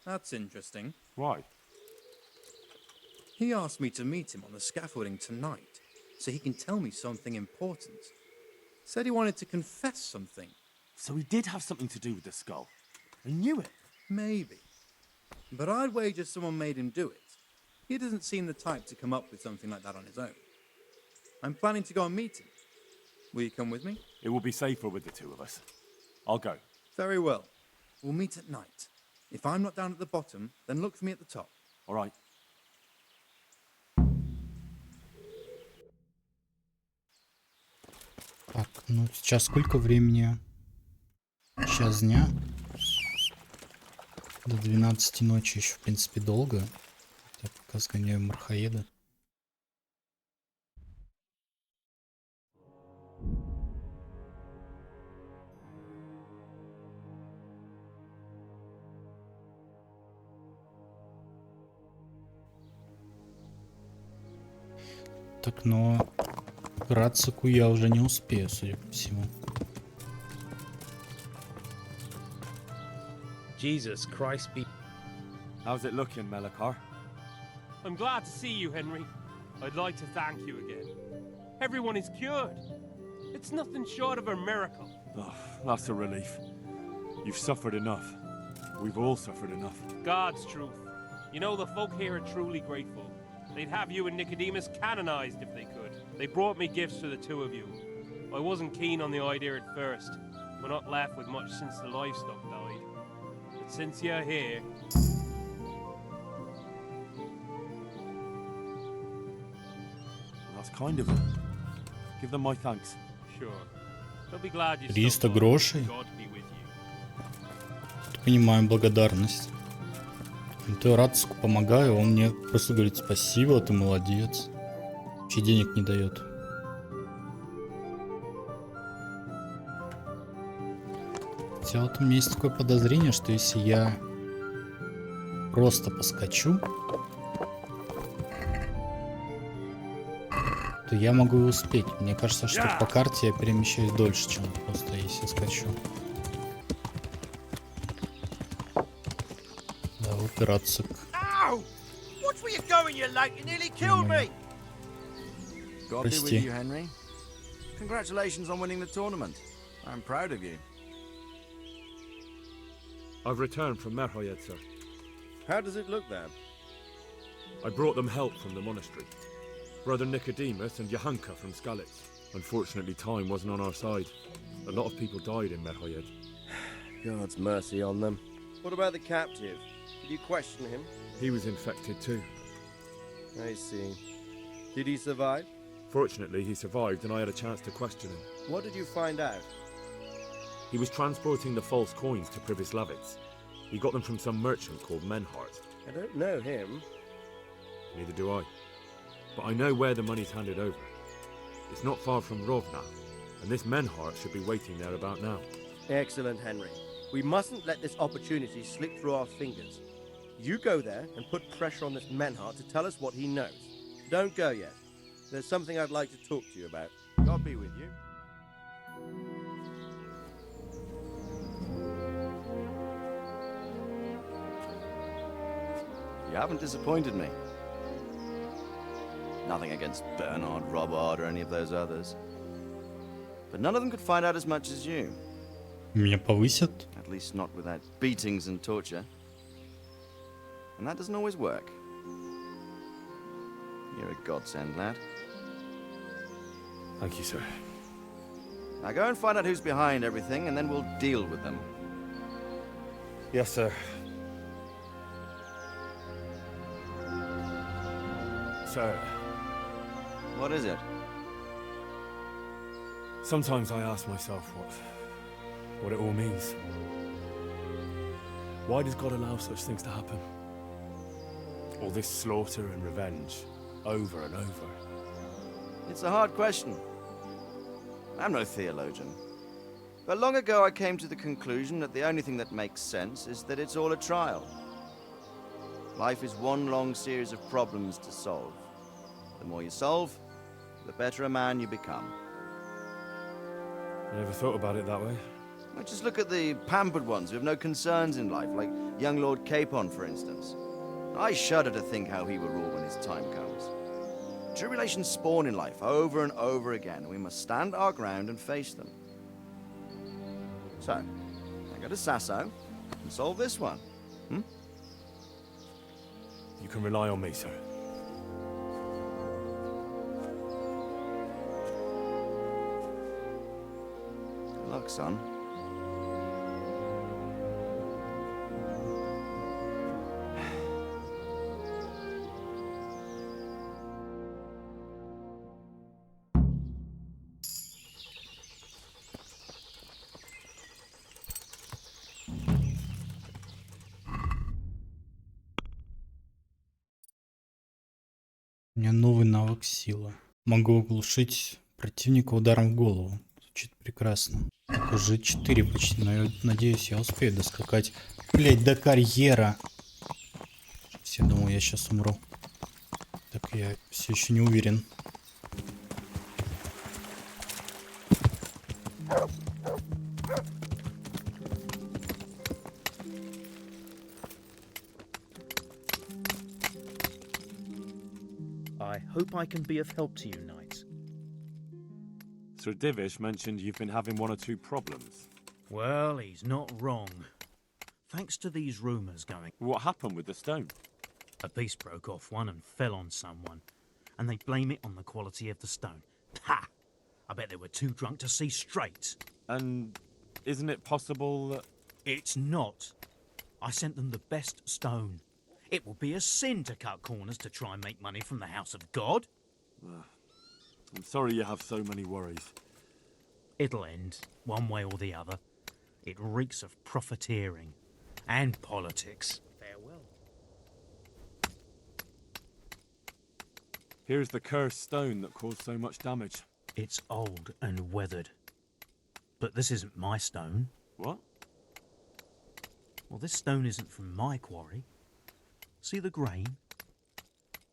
That's interesting. Why? He asked me to meet him on the scaffolding tonight, so he can tell me something important. Said he wanted to confess something. So he did have something to do with the skull. I knew it. Maybe. But I'd wager someone made him do it. He doesn't seem the type to come up with something like that on his own. I'm planning to go and meet him. Will you come with me? It will be safer with the two of us. I'll go. Very well. We'll meet at night. If I'm not down at the bottom, then look for me at the top. All right. Так, ну сейчас сколько времени? Час дня. До 12 ночи еще, в принципе, долго. Я пока сгоняю мархаеда. Так, но к Рацику я уже не успею, судя по всему. Jesus Christ be... How's it looking, Melikar? I'm glad to see you, Henry. I'd like to thank you again. Everyone is cured. It's nothing short of a miracle. Oh, that's a relief. You've suffered enough. We've all suffered enough. God's truth. You know, the folk here are truly grateful. They'd have you and Nicodemus canonized if they could. They brought me gifts for the two of you. I wasn't keen on the idea at first, We're not left with much since the livestock died. But since you're here, That's kind of it. Give them my thanks. sure. They'll be glad you 300 stopped by. грошей. God be with you. Понимаем благодарность. То Рацку помогаю, он мне просто говорит спасибо, ты молодец. Вообще денег не дает. Хотя вот у меня есть такое подозрение, что если я просто поскочу, то я могу и успеть. Мне кажется, что по карте я перемещаюсь дольше, чем просто если скачу. Да, вот и Рацик. Ow! Watch where you're going, you lake. You nearly killed me. God be with Прости. you, Henry. Congratulations on winning the tournament. I'm proud of you. I've returned from Merhoyed, sir. How does it look there? I brought them help from the monastery. Brother Nicodemus and Johanka from Skalitz. Unfortunately, time wasn't on our side. A lot of people died in Merhoyed. God's mercy on them. What about the captive? Did you question him? He was infected too. I see. Did he survive? Fortunately, he survived and I had a chance to question him. What did you find out? He was transporting the false coins to Pribyslavitz. He got them from some merchant called Menhart. I don't know him. Neither do I. But I know where the money's handed over. It's not far from Rovna, and this Menhart should be waiting there about now. Excellent, Henry. We mustn't let this opportunity slip through our fingers. You go there and put pressure on this Menhart to tell us what he knows. Don't go yet. There's something I'd like to talk to you about. God be with you. You haven't disappointed me. Nothing against Bernard, Robert, or any of those others. But none of them could find out as much as you. Меня повысят? At least not without beatings and torture. And that doesn't always work. You're a godsend, lad. Thank you, sir. Now go and find out who's behind everything, and then we'll deal with them. Yes, sir. Sir. What is it? Sometimes I ask myself what it all means. Why does God allow such things to happen? All this slaughter and revenge, over and over. It's a hard question. I'm no theologian. But long ago I came to the conclusion that the only thing that makes sense is that it's all a trial. Life is one long series of problems to solve. The more you solve, the better a man you become. I never thought about it that way. Well, just look at the pampered ones who have no concerns in life, like young Lord Capon, for instance. I shudder to think how he will rule when his time comes. Tribulations spawn in life over and over again, and we must stand our ground and face them. So, I go to Sasso and solve this one. You can rely on me, sir. Good luck, son. У меня новый навык сила. Могу оглушить противника ударом в голову. Звучит прекрасно. Так, уже G4 почти, но я надеюсь, я успею доскакать. Блять, до карьера. Все думаю, я сейчас умру. Так я все еще не уверен. I hope I can be of help to you, Knight. Sir Divish mentioned you've been having one or two problems. Well, he's not wrong. Thanks to these rumours going. What happened with the stone? A beast broke off one and fell on someone, and they blame it on the quality of the stone. Ha! I bet they were too drunk to see straight. And isn't it possible that... It's not. I sent them the best stone. It would be a sin to cut corners to try and make money from the house of God. I'm sorry you have so many worries. It'll end, one way or the other. It reeks of profiteering and politics. Farewell. Here's the cursed stone that caused so much damage. It's old and weathered. But this isn't my stone. What? Well, this stone isn't from my quarry. See the grain?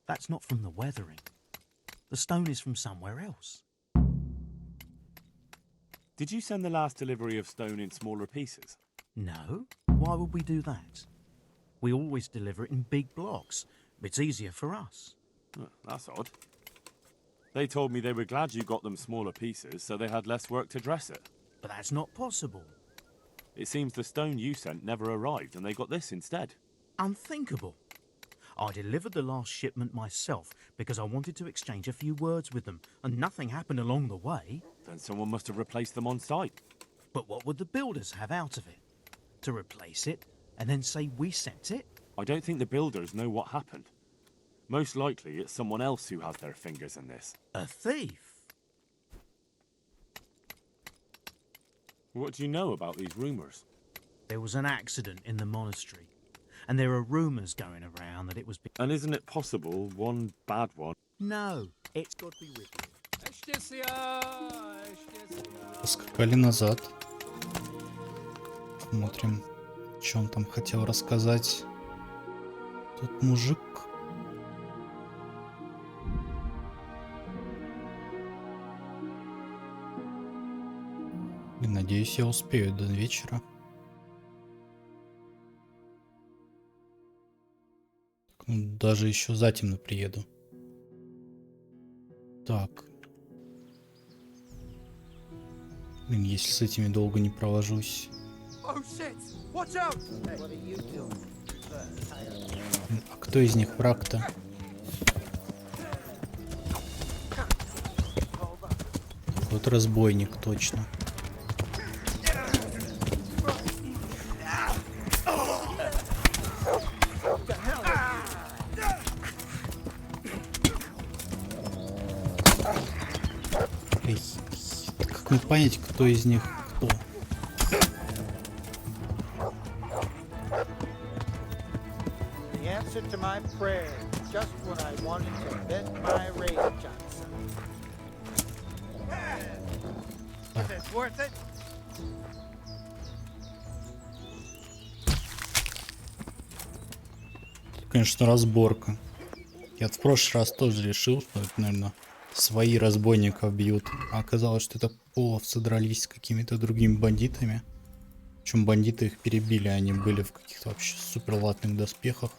That's not from the weathering. The stone is from somewhere else. Did you send the last delivery of stone in smaller pieces? No. Why would we do that? We always deliver it in big blocks. It's easier for us. That's odd. They told me they were glad you got them smaller pieces, so they had less work to dress it. But that's not possible. It seems the stone you sent never arrived, and they got this instead. Unthinkable. I delivered the last shipment myself because I wanted to exchange a few words with them, and nothing happened along the way. Then someone must have replaced them on site. But what would the builders have out of it? To replace it, and then say we sent it? I don't think the builders know what happened. Most likely it's someone else who has their fingers in this. A thief? What do you know about these rumours? There was an accident in the monastery, and there are rumours going around that it was... And isn't it possible one bad one... No, it's got to be with you. Поскакали назад. Смотрим, что он там хотел рассказать. Тут мужик. И надеюсь, я успею до вечера. Ну, даже еще затемно приеду. Так. Блин, если с этими долго не провожусь. А кто из них враг-то? Вот разбойник, точно. Эй, как мне понять, кто из них кто? The answer to my prayer, just when I wanted to bend my razor, Johnson. Is it worth it? Конечно, разборка. Я в прошлый раз тоже решил, что это, наверное, свои разбойников бьют. А оказалось, что это половцы дрались с какими-то другими бандитами. Причем бандиты их перебили, они были в каких-то вообще суперлатных доспехах.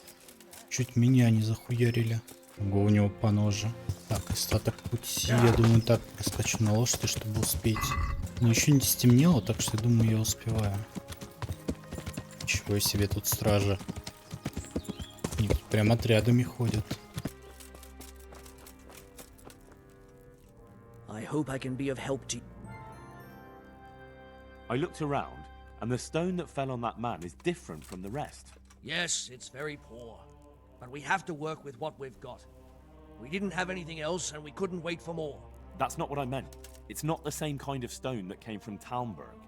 Чуть меня не захуярили. Ого, у него по ноже. Так, остаток пути, я думаю, так проскочу на лошади, чтобы успеть. Но еще не стемнело, так что я думаю, я успеваю. Ничего себе, тут стража. Они тут прям отрядами ходят. I hope I can be of help to you. I looked around, and the stone that fell on that man is different from the rest. Yes, it's very poor, but we have to work with what we've got. We didn't have anything else, and we couldn't wait for more. That's not what I meant. It's not the same kind of stone that came from Talmberg.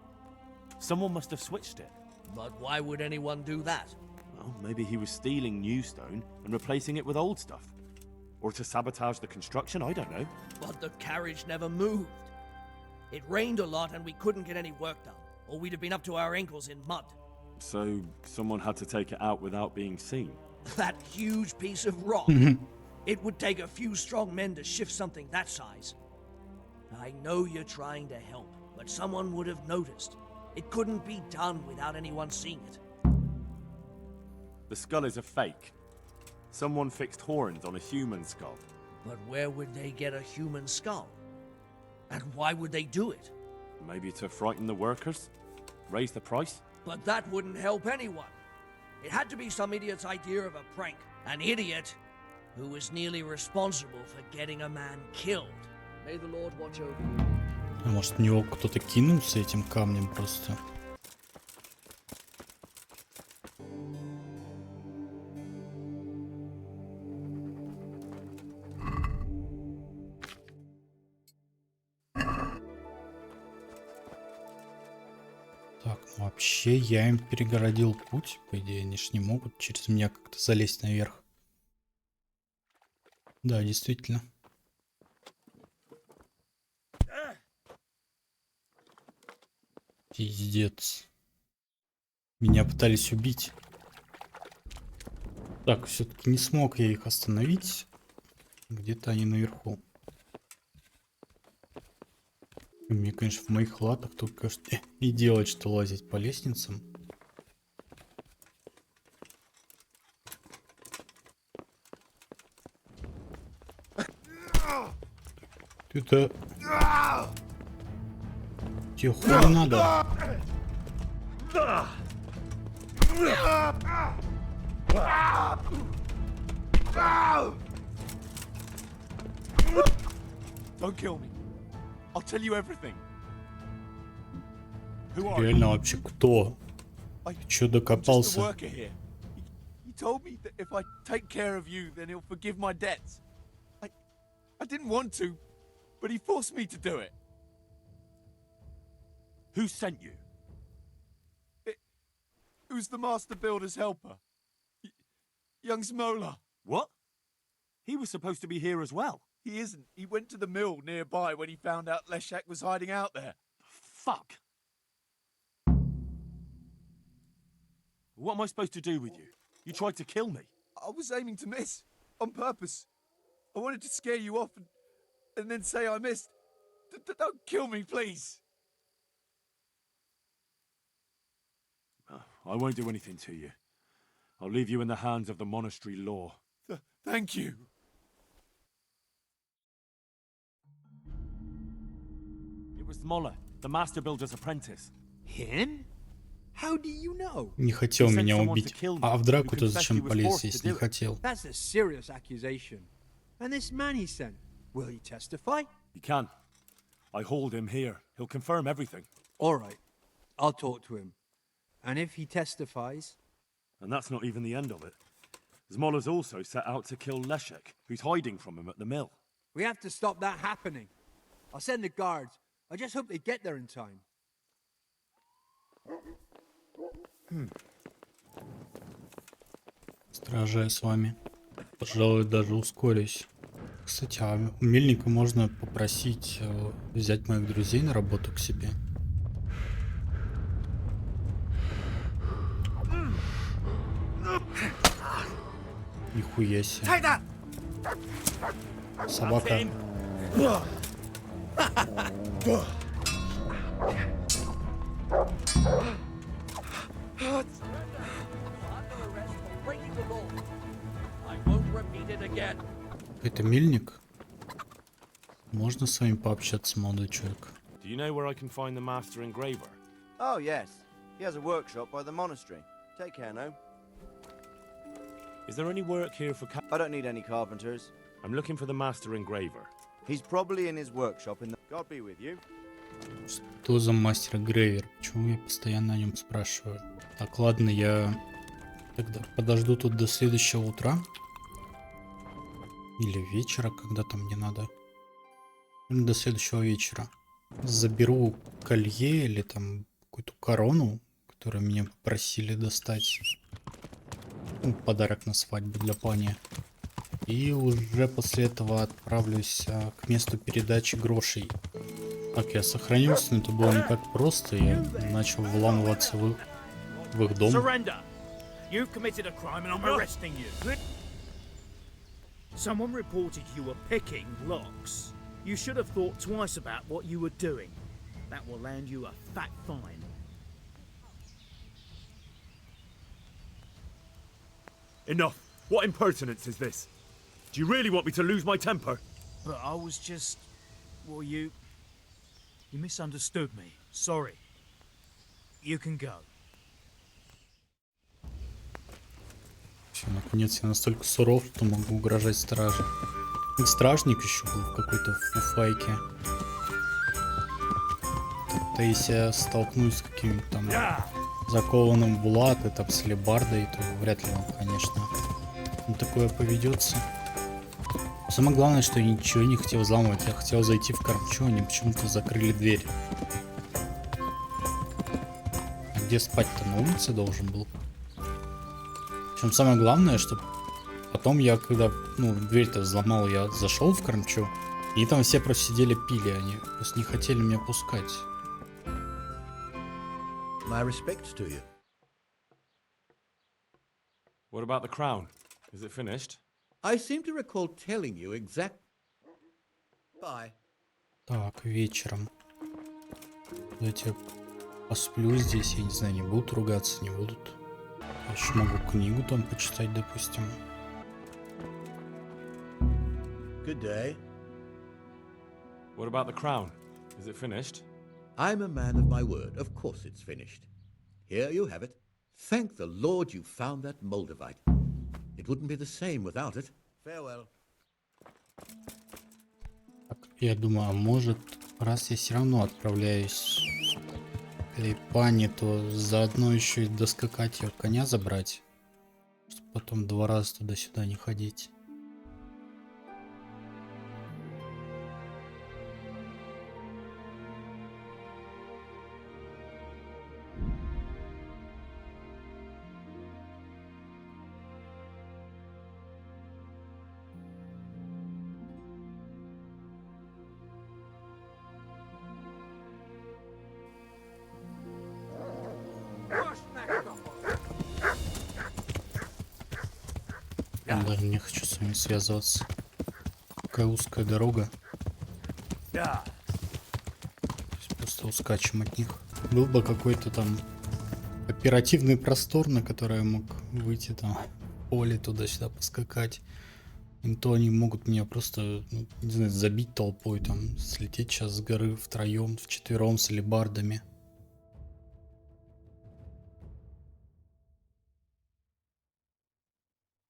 Someone must have switched it. But why would anyone do that? Well, maybe he was stealing new stone and replacing it with old stuff. Or to sabotage the construction, I don't know. But the carriage never moved. It rained a lot and we couldn't get any work done, or we'd have been up to our ankles in mud. So someone had to take it out without being seen. That huge piece of rock. It would take a few strong men to shift something that size. I know you're trying to help, but someone would have noticed. It couldn't be done without anyone seeing it. The skull is a fake. Someone fixed horns on a human skull. But where would they get a human skull? And why would they do it? Maybe to frighten the workers? Raise the price? But that wouldn't help anyone. It had to be some idiot's idea of a prank. An idiot who was nearly responsible for getting a man killed. May the Lord watch over you. А может, в него кто-то кинулся этим камнем просто? Так, ну вообще я им перегородил путь. По идее, они ж не могут через меня как-то залезть наверх. Да, действительно. Пиздец. Меня пытались убить. Так, все-таки не смог я их остановить. Где-то они наверху. Мне, конечно, в моих латах только что и делать, что лазить по лестницам. Это... Тебе хуй надо. Don't kill me. I'll tell you everything. Who are you? Реально вообще кто? Чё докопался? I'm just a worker here. He told me that if I take care of you, then he'll forgive my debts. I didn't want to, but he forced me to do it. Who sent you? It was the master builder's helper. Young Smola. What? He was supposed to be here as well. He isn't. He went to the mill nearby when he found out Leshak was hiding out there. Fuck. What am I supposed to do with you? You tried to kill me. I was aiming to miss. On purpose. I wanted to scare you off and then say I missed. Don't kill me, please. I won't do anything to you. I'll leave you in the hands of the monastery law. Thank you. It was Moller, the master builder's apprentice. Him? How do you know? Не хотел меня убить. А в драку-то зачем полез, если не хотел? That's a serious accusation. And this man he sent, will he testify? He can. I hold him here. He'll confirm everything. All right. I'll talk to him. And if he testifies... And that's not even the end of it. Zmola's also set out to kill Leshek, who's hiding from him at the mill. We have to stop that happening. I'll send the guards. I just hope they get there in time. Стража, я с вами. Пожалуй, даже ускорюсь. Кстати, а у мельника можно попросить взять моих друзей на работу к себе. Нихуя себе. Собака. Это мельник? Можно с вами пообщаться, молодой человек? Do you know where I can find the master engraver? Oh, yes. He has a workshop by the monastery. Take care now. Is there any work here for... I don't need any carpenters. I'm looking for the master engraver. He's probably in his workshop in the... God be with you. Что за мастер грейвер? Почему я постоянно о нем спрашиваю? Так, ладно, я тогда подожду тут до следующего утра. Или вечера, когда там мне надо. До следующего вечера. Заберу колье или там какую-то корону, которую меня попросили достать. Ну, подарок на свадьбу для пани. И уже после этого отправлюсь к месту передачи грошей. Так, я сохранился, но это было не так просто. Я начал вламываться в их дом. You've committed a crime and I'm arresting you. Someone reported you were picking locks. You should have thought twice about what you were doing. That will land you a fat fine. Enough! What impertinence is this? Do you really want me to lose my temper? But I was just... Well, you misunderstood me. Sorry. You can go. Все, наконец я настолько суров, что могу угрожать страже. И стражник еще был в какой-то фуфайке. То если я столкнусь с каким-то там закованным в латы, там с алебардой, то вряд ли он, конечно, на такое поведется. Самое главное, что я ничего не хотел взламывать. Я хотел зайти в корчу, они почему-то закрыли дверь. где спать-то на улице должен был. Причем самое главное, что потом я, когда, ну, дверь-то взломал, я зашел в кормчу, и там все просто сидели пили, они просто не хотели меня пускать. My respects to you. What about the crown? Is it finished? I seem to recall telling you exact... Bye. Так, вечером. Давайте посплю здесь, я не знаю, не будут ругаться, не будут. Я еще могу книгу там почитать, допустим. Good day. What about the crown? Is it finished? I'm a man of my word. Of course it's finished. Here you have it. Thank the Lord you found that Moldavite. It wouldn't be the same without it. Farewell. Так, я думаю, а может, раз я все равно отправляюсь к этой пане, то заодно еще и доскакать ее коня забрать, чтобы потом 2 раза туда-сюда не ходить. Я даже не хочу с вами связываться. Такая узкая дорога. Просто ускачем от них. Был бы какой-то там оперативный простор, на который я мог выйти там в поле туда-сюда поскакать. И то они могут меня просто, ну, не знаю, забить толпой, там, слететь сейчас с горы втроем, вчетвером с алебардами.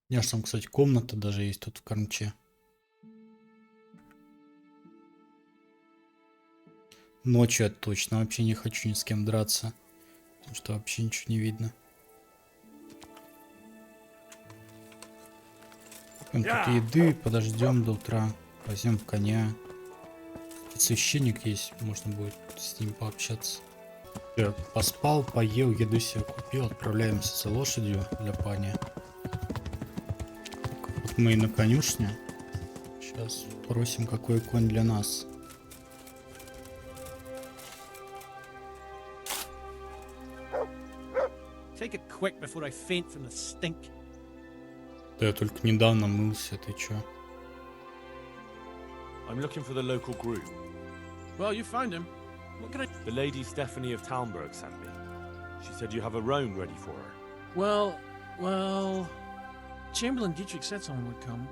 У меня же там, кстати, комната даже есть тут в кормче. Ночью я точно вообще не хочу ни с кем драться, потому что вообще ничего не видно. Купим тут еды, подождем до утра, возьмем коня. Тут священник есть, можно будет с ним пообщаться. Я поспал, поел, еду себе купил, отправляемся за лошадью для пани. Вот мы и на конюшне. Сейчас просим, какой конь для нас. Take it quick before I faint from the stink. Да я только недавно мылся, ты чё? I'm looking for the local group. Well, you found him. What can I... The lady Stephanie of Talmberg sent me. She said you have a roan ready for her. Well... Chamberlain Dietrich said someone would come.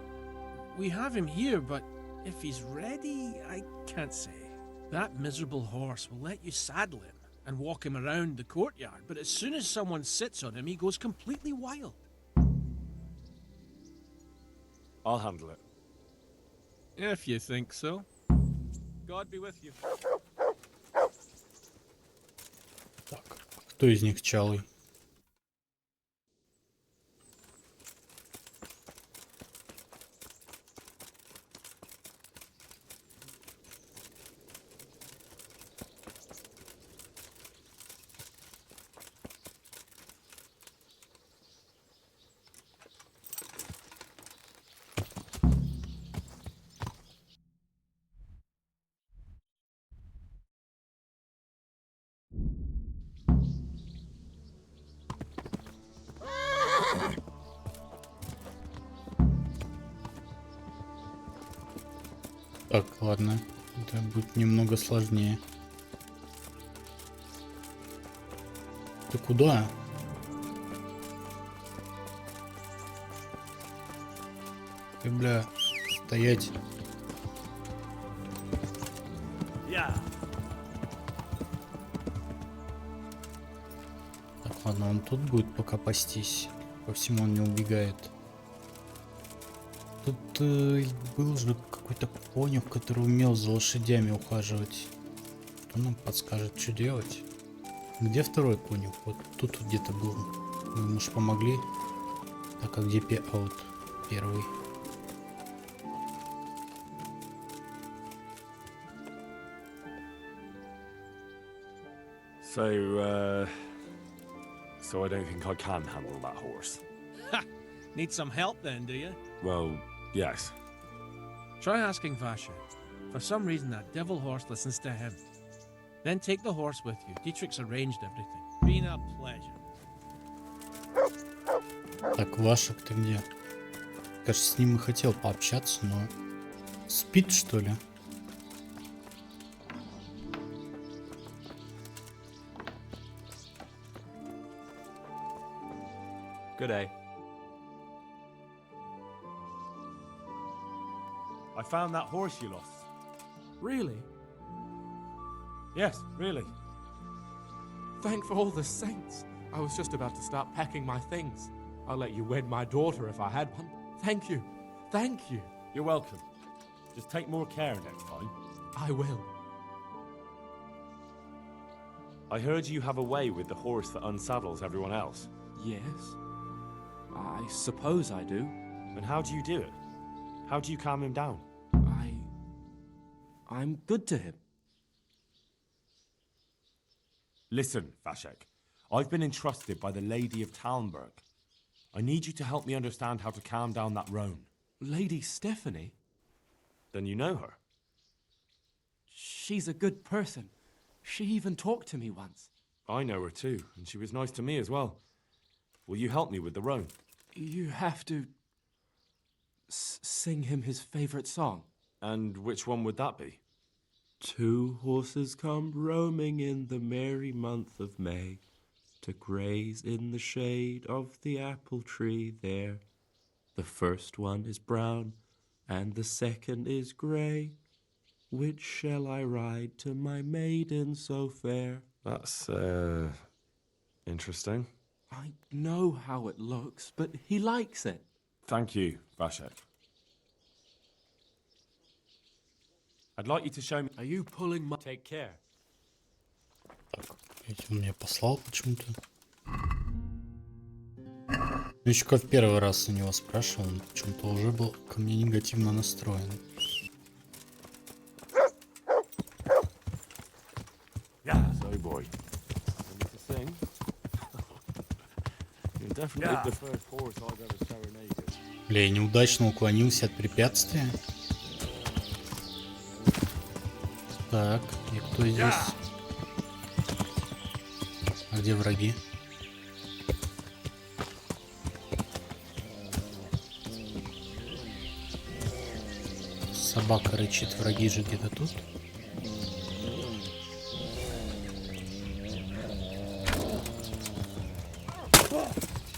We have him here, but if he's ready, I can't say. That miserable horse will let you saddle him and walk him around the courtyard, but as soon as someone sits on him, he goes completely wild. I'll handle it. If you think so. God be with you. Так, кто из них чалый? Так, ладно. Это будет немного сложнее. Ты куда? Ты, бля, стоять. Так, ладно, он тут будет пока пастись. По всему он не убегает. Тут был же какой-то конюх, который умел за лошадями ухаживать. Кто нам подскажет, что делать? Где второй конюх? Вот тут вот где-то был. Мы ему же помогли. Так, а где вот первый? So, so I don't think I can handle that horse. Ha! Need some help then, do you? Well, yes. Try asking Vasha. For some reason, that devil horse listens to him. Then take the horse with you. Dietrich's arranged everything. Been a pleasure. Так, Вашек, ты где? Кажется, с ним и хотел пообщаться, но... Спит, что ли? Good day. I found that horse you lost. Really? Yes, really. Thank for all the saints. I was just about to start packing my things. I'll let you wed my daughter if I had one. Thank you. Thank you. You're welcome. Just take more care next time. I will. I heard you have a way with the horse that unsaddles everyone else. Yes. I suppose I do. And how do you do it? How do you calm him down? I'm good to him. Listen, Vashek. I've been entrusted by the Lady of Talmberg. I need you to help me understand how to calm down that roan. Lady Stephanie? Then you know her. She's a good person. She even talked to me once. I know her too, and she was nice to me as well. Will you help me with the roan? You have to sing him his favorite song. And which one would that be? 2 horses come roaming in the merry month of May, to graze in the shade of the apple tree there. The first one is brown, and the second is grey. Which shall I ride to my maiden so fair? That's, interesting. I know how it looks, but he likes it. Thank you, Vashek. I'd like you to show me... Are you pulling my... Take care. Так, ведь он меня послал почему-то. Ну, еще как в первый раз у него спрашивал, он почему-то уже был ко мне негативно настроен. Yeah, so boy. Ready to sing? You're definitely the first horse I've ever serenaded. Бля, я неудачно уклонился от препятствия. Так, и кто здесь? А где враги? Собака рычит, враги же где-то тут.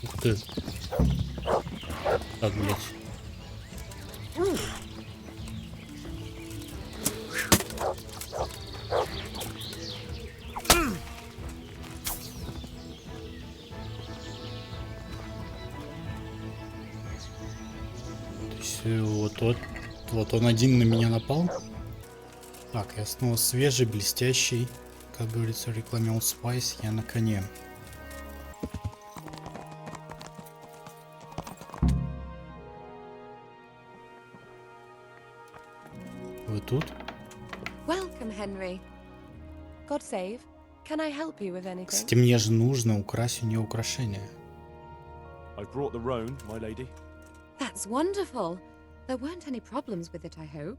Ух ты. Так, блядь. Вот он один на меня напал. Так, я снова свежий, блестящий. Как говорится в рекламе Old Spice, я на коне. Вы тут? Welcome, Henry. God save. Can I help you with anything? Кстати, мне же нужно украсть у нее украшения. I've brought the roan, my lady. That's wonderful. There weren't any problems with it, I hope.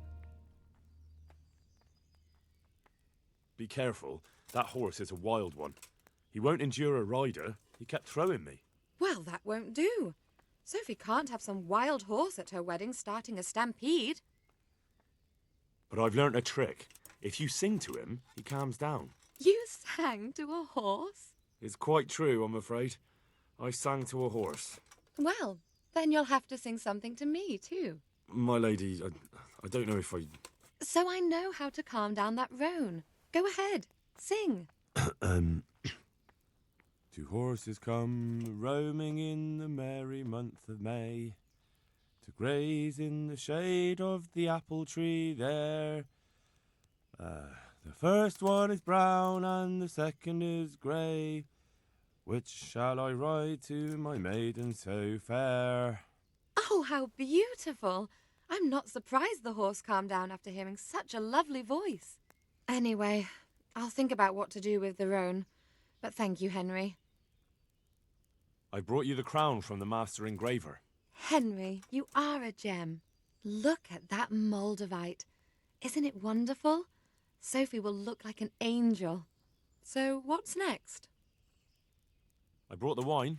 Be careful. That horse is a wild one. He won't endure a rider. He kept throwing me. Well, that won't do. Sophie can't have some wild horse at her wedding starting a stampede. But I've learnt a trick. If you sing to him, he calms down. You sang to a horse? It's quite true, I'm afraid. I sang to a horse. Well, then you'll have to sing something to me, too. My lady, I don't know if I... So I know how to calm down that roan. Go ahead, sing. 2 horses come roaming in the merry month of May, to graze in the shade of the apple tree there. The first one is brown and the second is grey. Which shall I ride to my maiden so fair? Oh, how beautiful. I'm not surprised the horse calmed down after hearing such a lovely voice. Anyway, I'll think about what to do with the roan. But thank you, Henry. I brought you the crown from the master engraver. Henry, you are a gem. Look at that moldavite. Isn't it wonderful? Sophie will look like an angel. So, what's next? I brought the wine.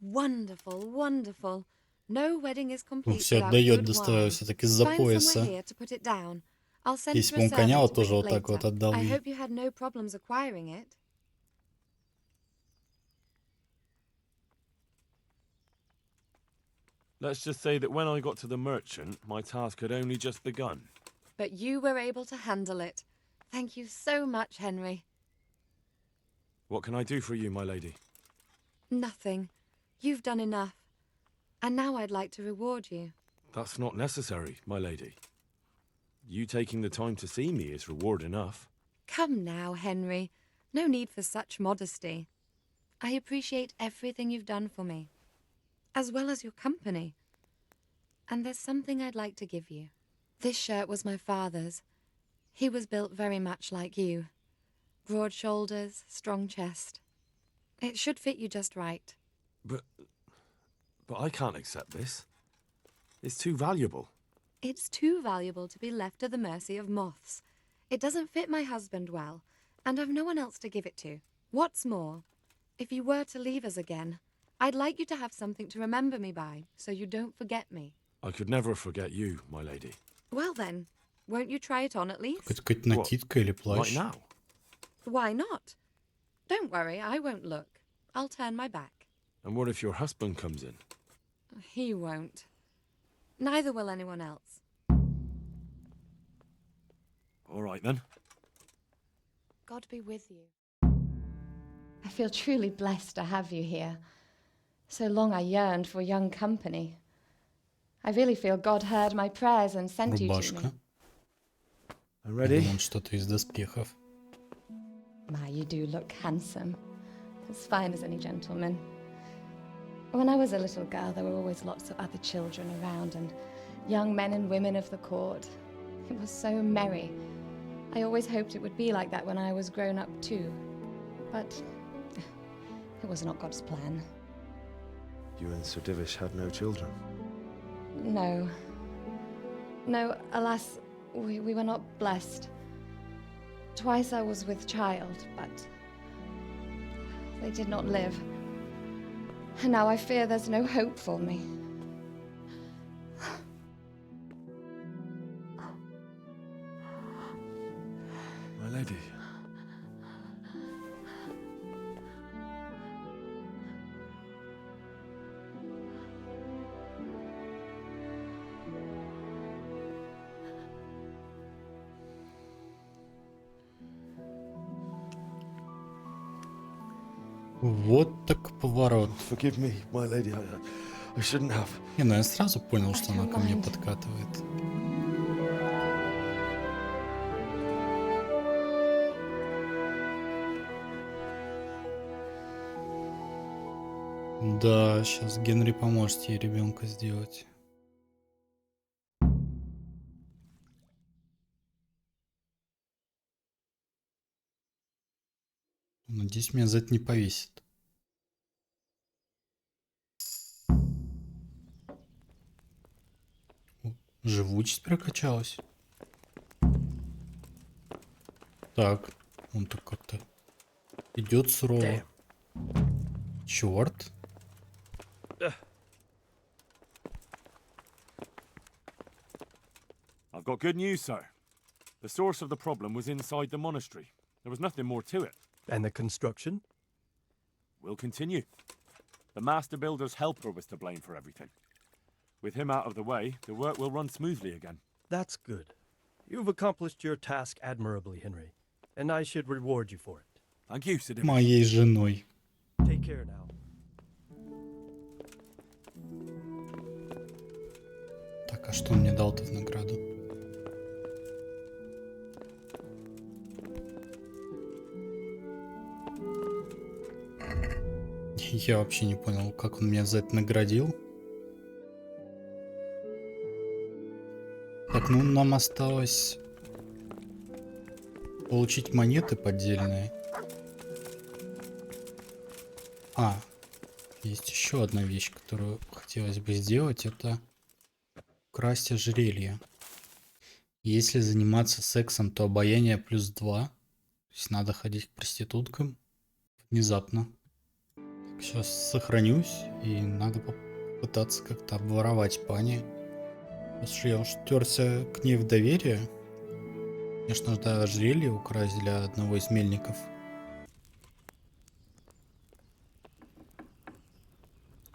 Wonderful, wonderful. No wedding is Он complete все without отдает, good доставая wine. все-таки из-за Find пояса. somewhere here to put it down. I'll send Если for бы a он коня servant вот to тоже bring вот it так вот later. отдал I ей. hope you had no problems acquiring it. Let's just say that when I got to the merchant, my task had only just begun. But you were able to handle it. Thank you so much, Henry. What can I do for you, my lady? Nothing. You've done enough. And now I'd like to reward you. That's not necessary, my lady. You taking the time to see me is reward enough. Come now, Henry. No need for such modesty. I appreciate everything you've done for me, as well as your company. And there's something I'd like to give you. This shirt was my father's. He was built very much like you. Broad shoulders, strong chest. It should fit you just right. But I can't accept this. It's too valuable. It's too valuable to be left to the mercy of moths. It doesn't fit my husband well, and I've no one else to give it to. What's more, if you were to leave us again, I'd like you to have something to remember me by, so you don't forget me. I could never forget you, my lady. Well then, won't you try it on at least? Это какая-то накидка или плащ? Right now? Why not? Don't worry, I won't look. I'll turn my back. And what if your husband comes in? He won't. Neither will anyone else. All right then. God be with you. I feel truly blessed to have you here. So long I yearned for young company. I really feel God heard my prayers and sent you to me. Рубашка. Ready? Я думал, что-то из доспехов. My, you do look handsome. As fine as any gentleman. When I was a little girl, there were always lots of other children around and young men and women of the court. It was so merry. I always hoped it would be like that when I was grown up too. But it was not God's plan. You and Sir Divish had no children? No. No, alas, we were not blessed. Twice I was with child, but they did not live. And now I fear there's no hope for me. My lady. Вот так поворот. Forgive me, my lady. I shouldn't have. Не, ну я сразу понял, что она ко мне подкатывает. Да, сейчас Генри поможет ей ребенка сделать. Надеюсь, меня за это не повесит. Живучесть прокачалась. Так, он так как-то идет сурово. Черт. I've got good news, sir. The source of the problem was inside the monastery. There was nothing more to it. And the construction? We'll continue. The master builder's helper was to blame for everything. With him out of the way, the work will run smoothly again. That's good. You've accomplished your task admirably, Henry, and I should reward you for it. Thank you, Sir Divish. Моей женой. Take care now. Так, а что он мне дал-то в награду? Я вообще не понял, как он меня за это наградил. Так, ну нам осталось получить монеты поддельные. А, Есть еще одна вещь, которую хотелось бы сделать, это украсть ожерелье. Если заниматься сексом, то обаяние +2. То есть надо ходить к проституткам внезапно. Сейчас сохранюсь, и надо попытаться как-то обворовать пани. Потому что я уж терся к ней в доверие. Конечно, да, ожерелье украсть для одного из мельников.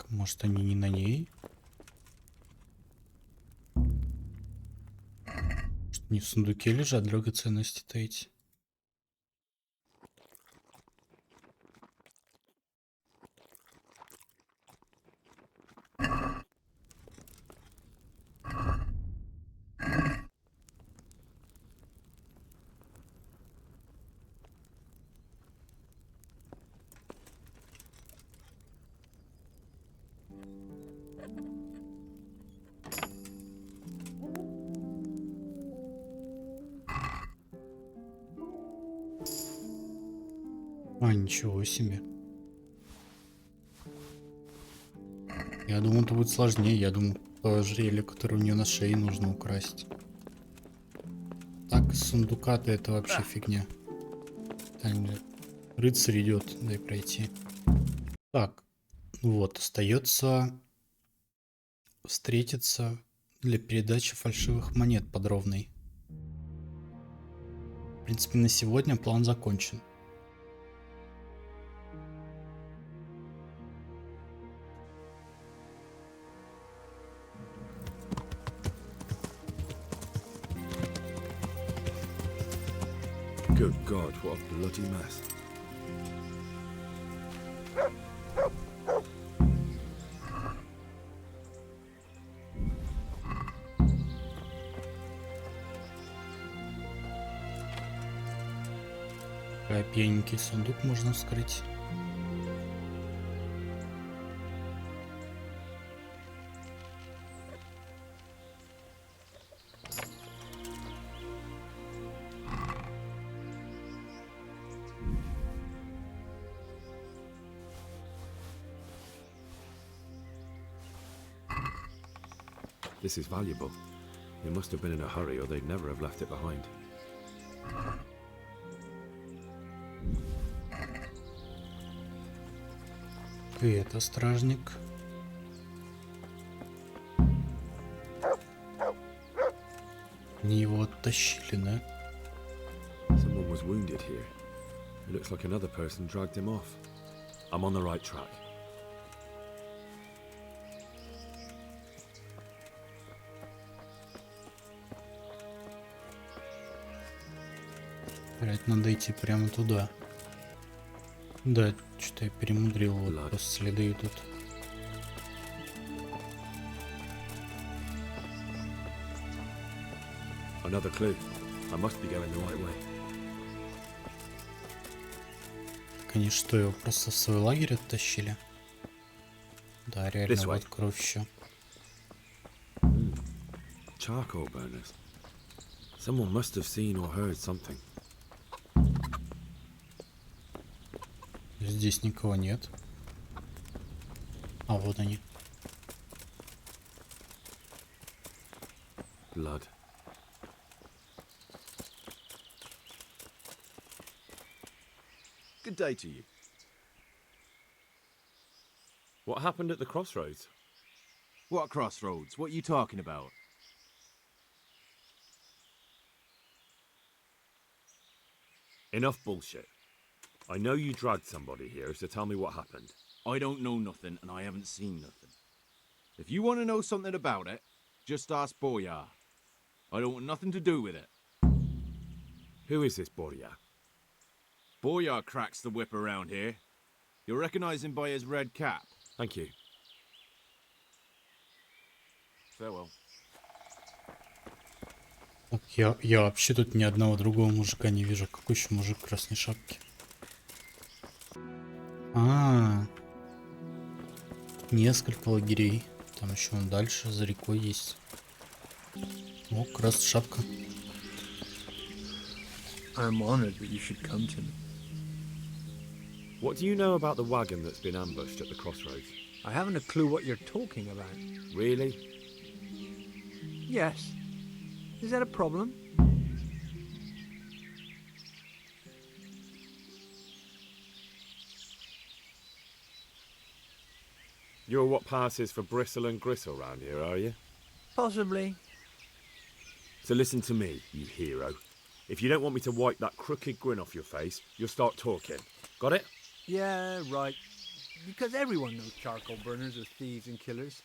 Может, они не на ней? Может, не в сундуке лежат драгоценности-то эти? А, ничего себе. Я думал, это будет сложнее. Я думал, ожерелье, которое у нее на шее, нужно украсть. Так, из сундука-то это вообще фигня. Там рыцарь идет, дай пройти. Так, вот, остается встретиться для передачи фальшивых монет под ровной. В принципе, на сегодня план закончен. Good God, what a bloody mess. Пьяненький сундук можно вскрыть. This is valuable. They must have been in a hurry or they'd never have left it behind. И это стражник. Они его оттащили, да? Someone was wounded here. It looks like another person dragged him off. I'm on the right track. Блять, надо идти прямо туда. Да, что-то я перемудрил, вот просто следы идут. Another clue. I must be going the right way. Так они что, его просто в свой лагерь оттащили? Да, реально, вот кровь еще. Charcoal burners. Someone must have seen or heard something. Здесь никого нет. А вот они. Blood. Good day to you. What happened at the crossroads? What crossroads? What are you talking about? Enough bullshit. I know you dragged somebody here, so tell me what happened. I don't know nothing, and I haven't seen nothing. If you want to know something about it, just ask Boyar. I don't want nothing to do with it. Who is this Boyar? Boyar cracks the whip around here. You'll recognize him by his red cap. Thank you. Farewell. Так, я вообще тут ни одного другого мужика не вижу. Какой еще мужик в красной шапке? Несколько лагерей. Там еще вон дальше, за рекой есть. О, красная шапка. I'm honored that you should come to me. What do you know about the wagon that's been ambushed at the crossroads? I haven't a clue what you're talking about. Really? Yes. Is that a problem? You're what passes for bristle and gristle round here, are you? Possibly. So listen to me, you hero. If you don't want me to wipe that crooked grin off your face, you'll start talking. Got it? Yeah, right. Because everyone knows charcoal burners are thieves and killers.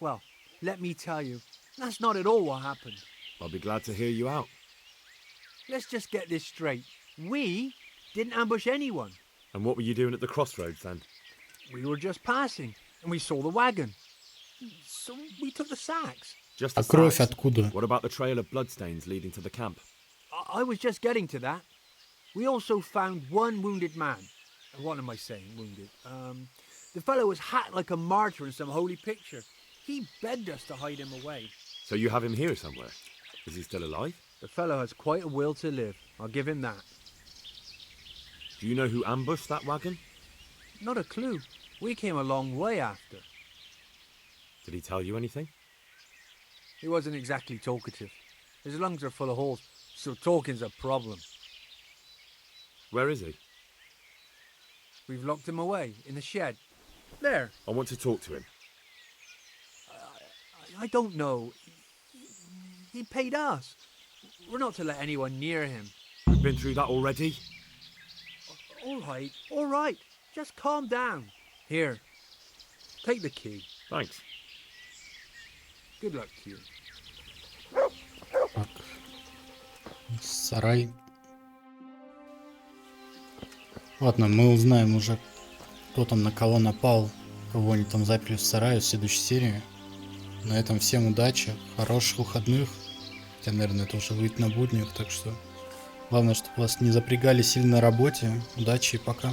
Well, let me tell you, that's not at all what happened. I'll be glad to hear you out. Let's just get this straight. We didn't ambush anyone. And what were you doing at the crossroads then? We were just passing, and we saw the wagon. So we took the sacks. Just А the кровь sacks? откуда? What about the trail of bloodstains leading to the camp? I was just getting to that. We also found one wounded man. What am I saying, wounded? The fellow was hacked like a martyr in some holy picture. He begged us to hide him away. So you have him here somewhere? Is he still alive? The fellow has quite a will to live. I'll give him that. Do you know who ambushed that wagon? Not a clue. We came a long way after. Did he tell you anything? He wasn't exactly talkative. His lungs are full of holes, so talking's a problem. Where is he? We've locked him away in the shed. There. I want to talk to him. I don't know. He paid us. We're not to let anyone near him. We've been through that already. All right. Just calm down. Here, take the key. Thanks. Good luck to you. Так. Сарай. Ладно, мы узнаем уже, кто там на кого напал, кого они там заперли в сарае в следующей серии. На этом всем удачи, хороших выходных. Хотя, наверное, это уже выйдет на буднях, так что главное, чтобы вас не запрягали сильно на работе. Удачи и пока.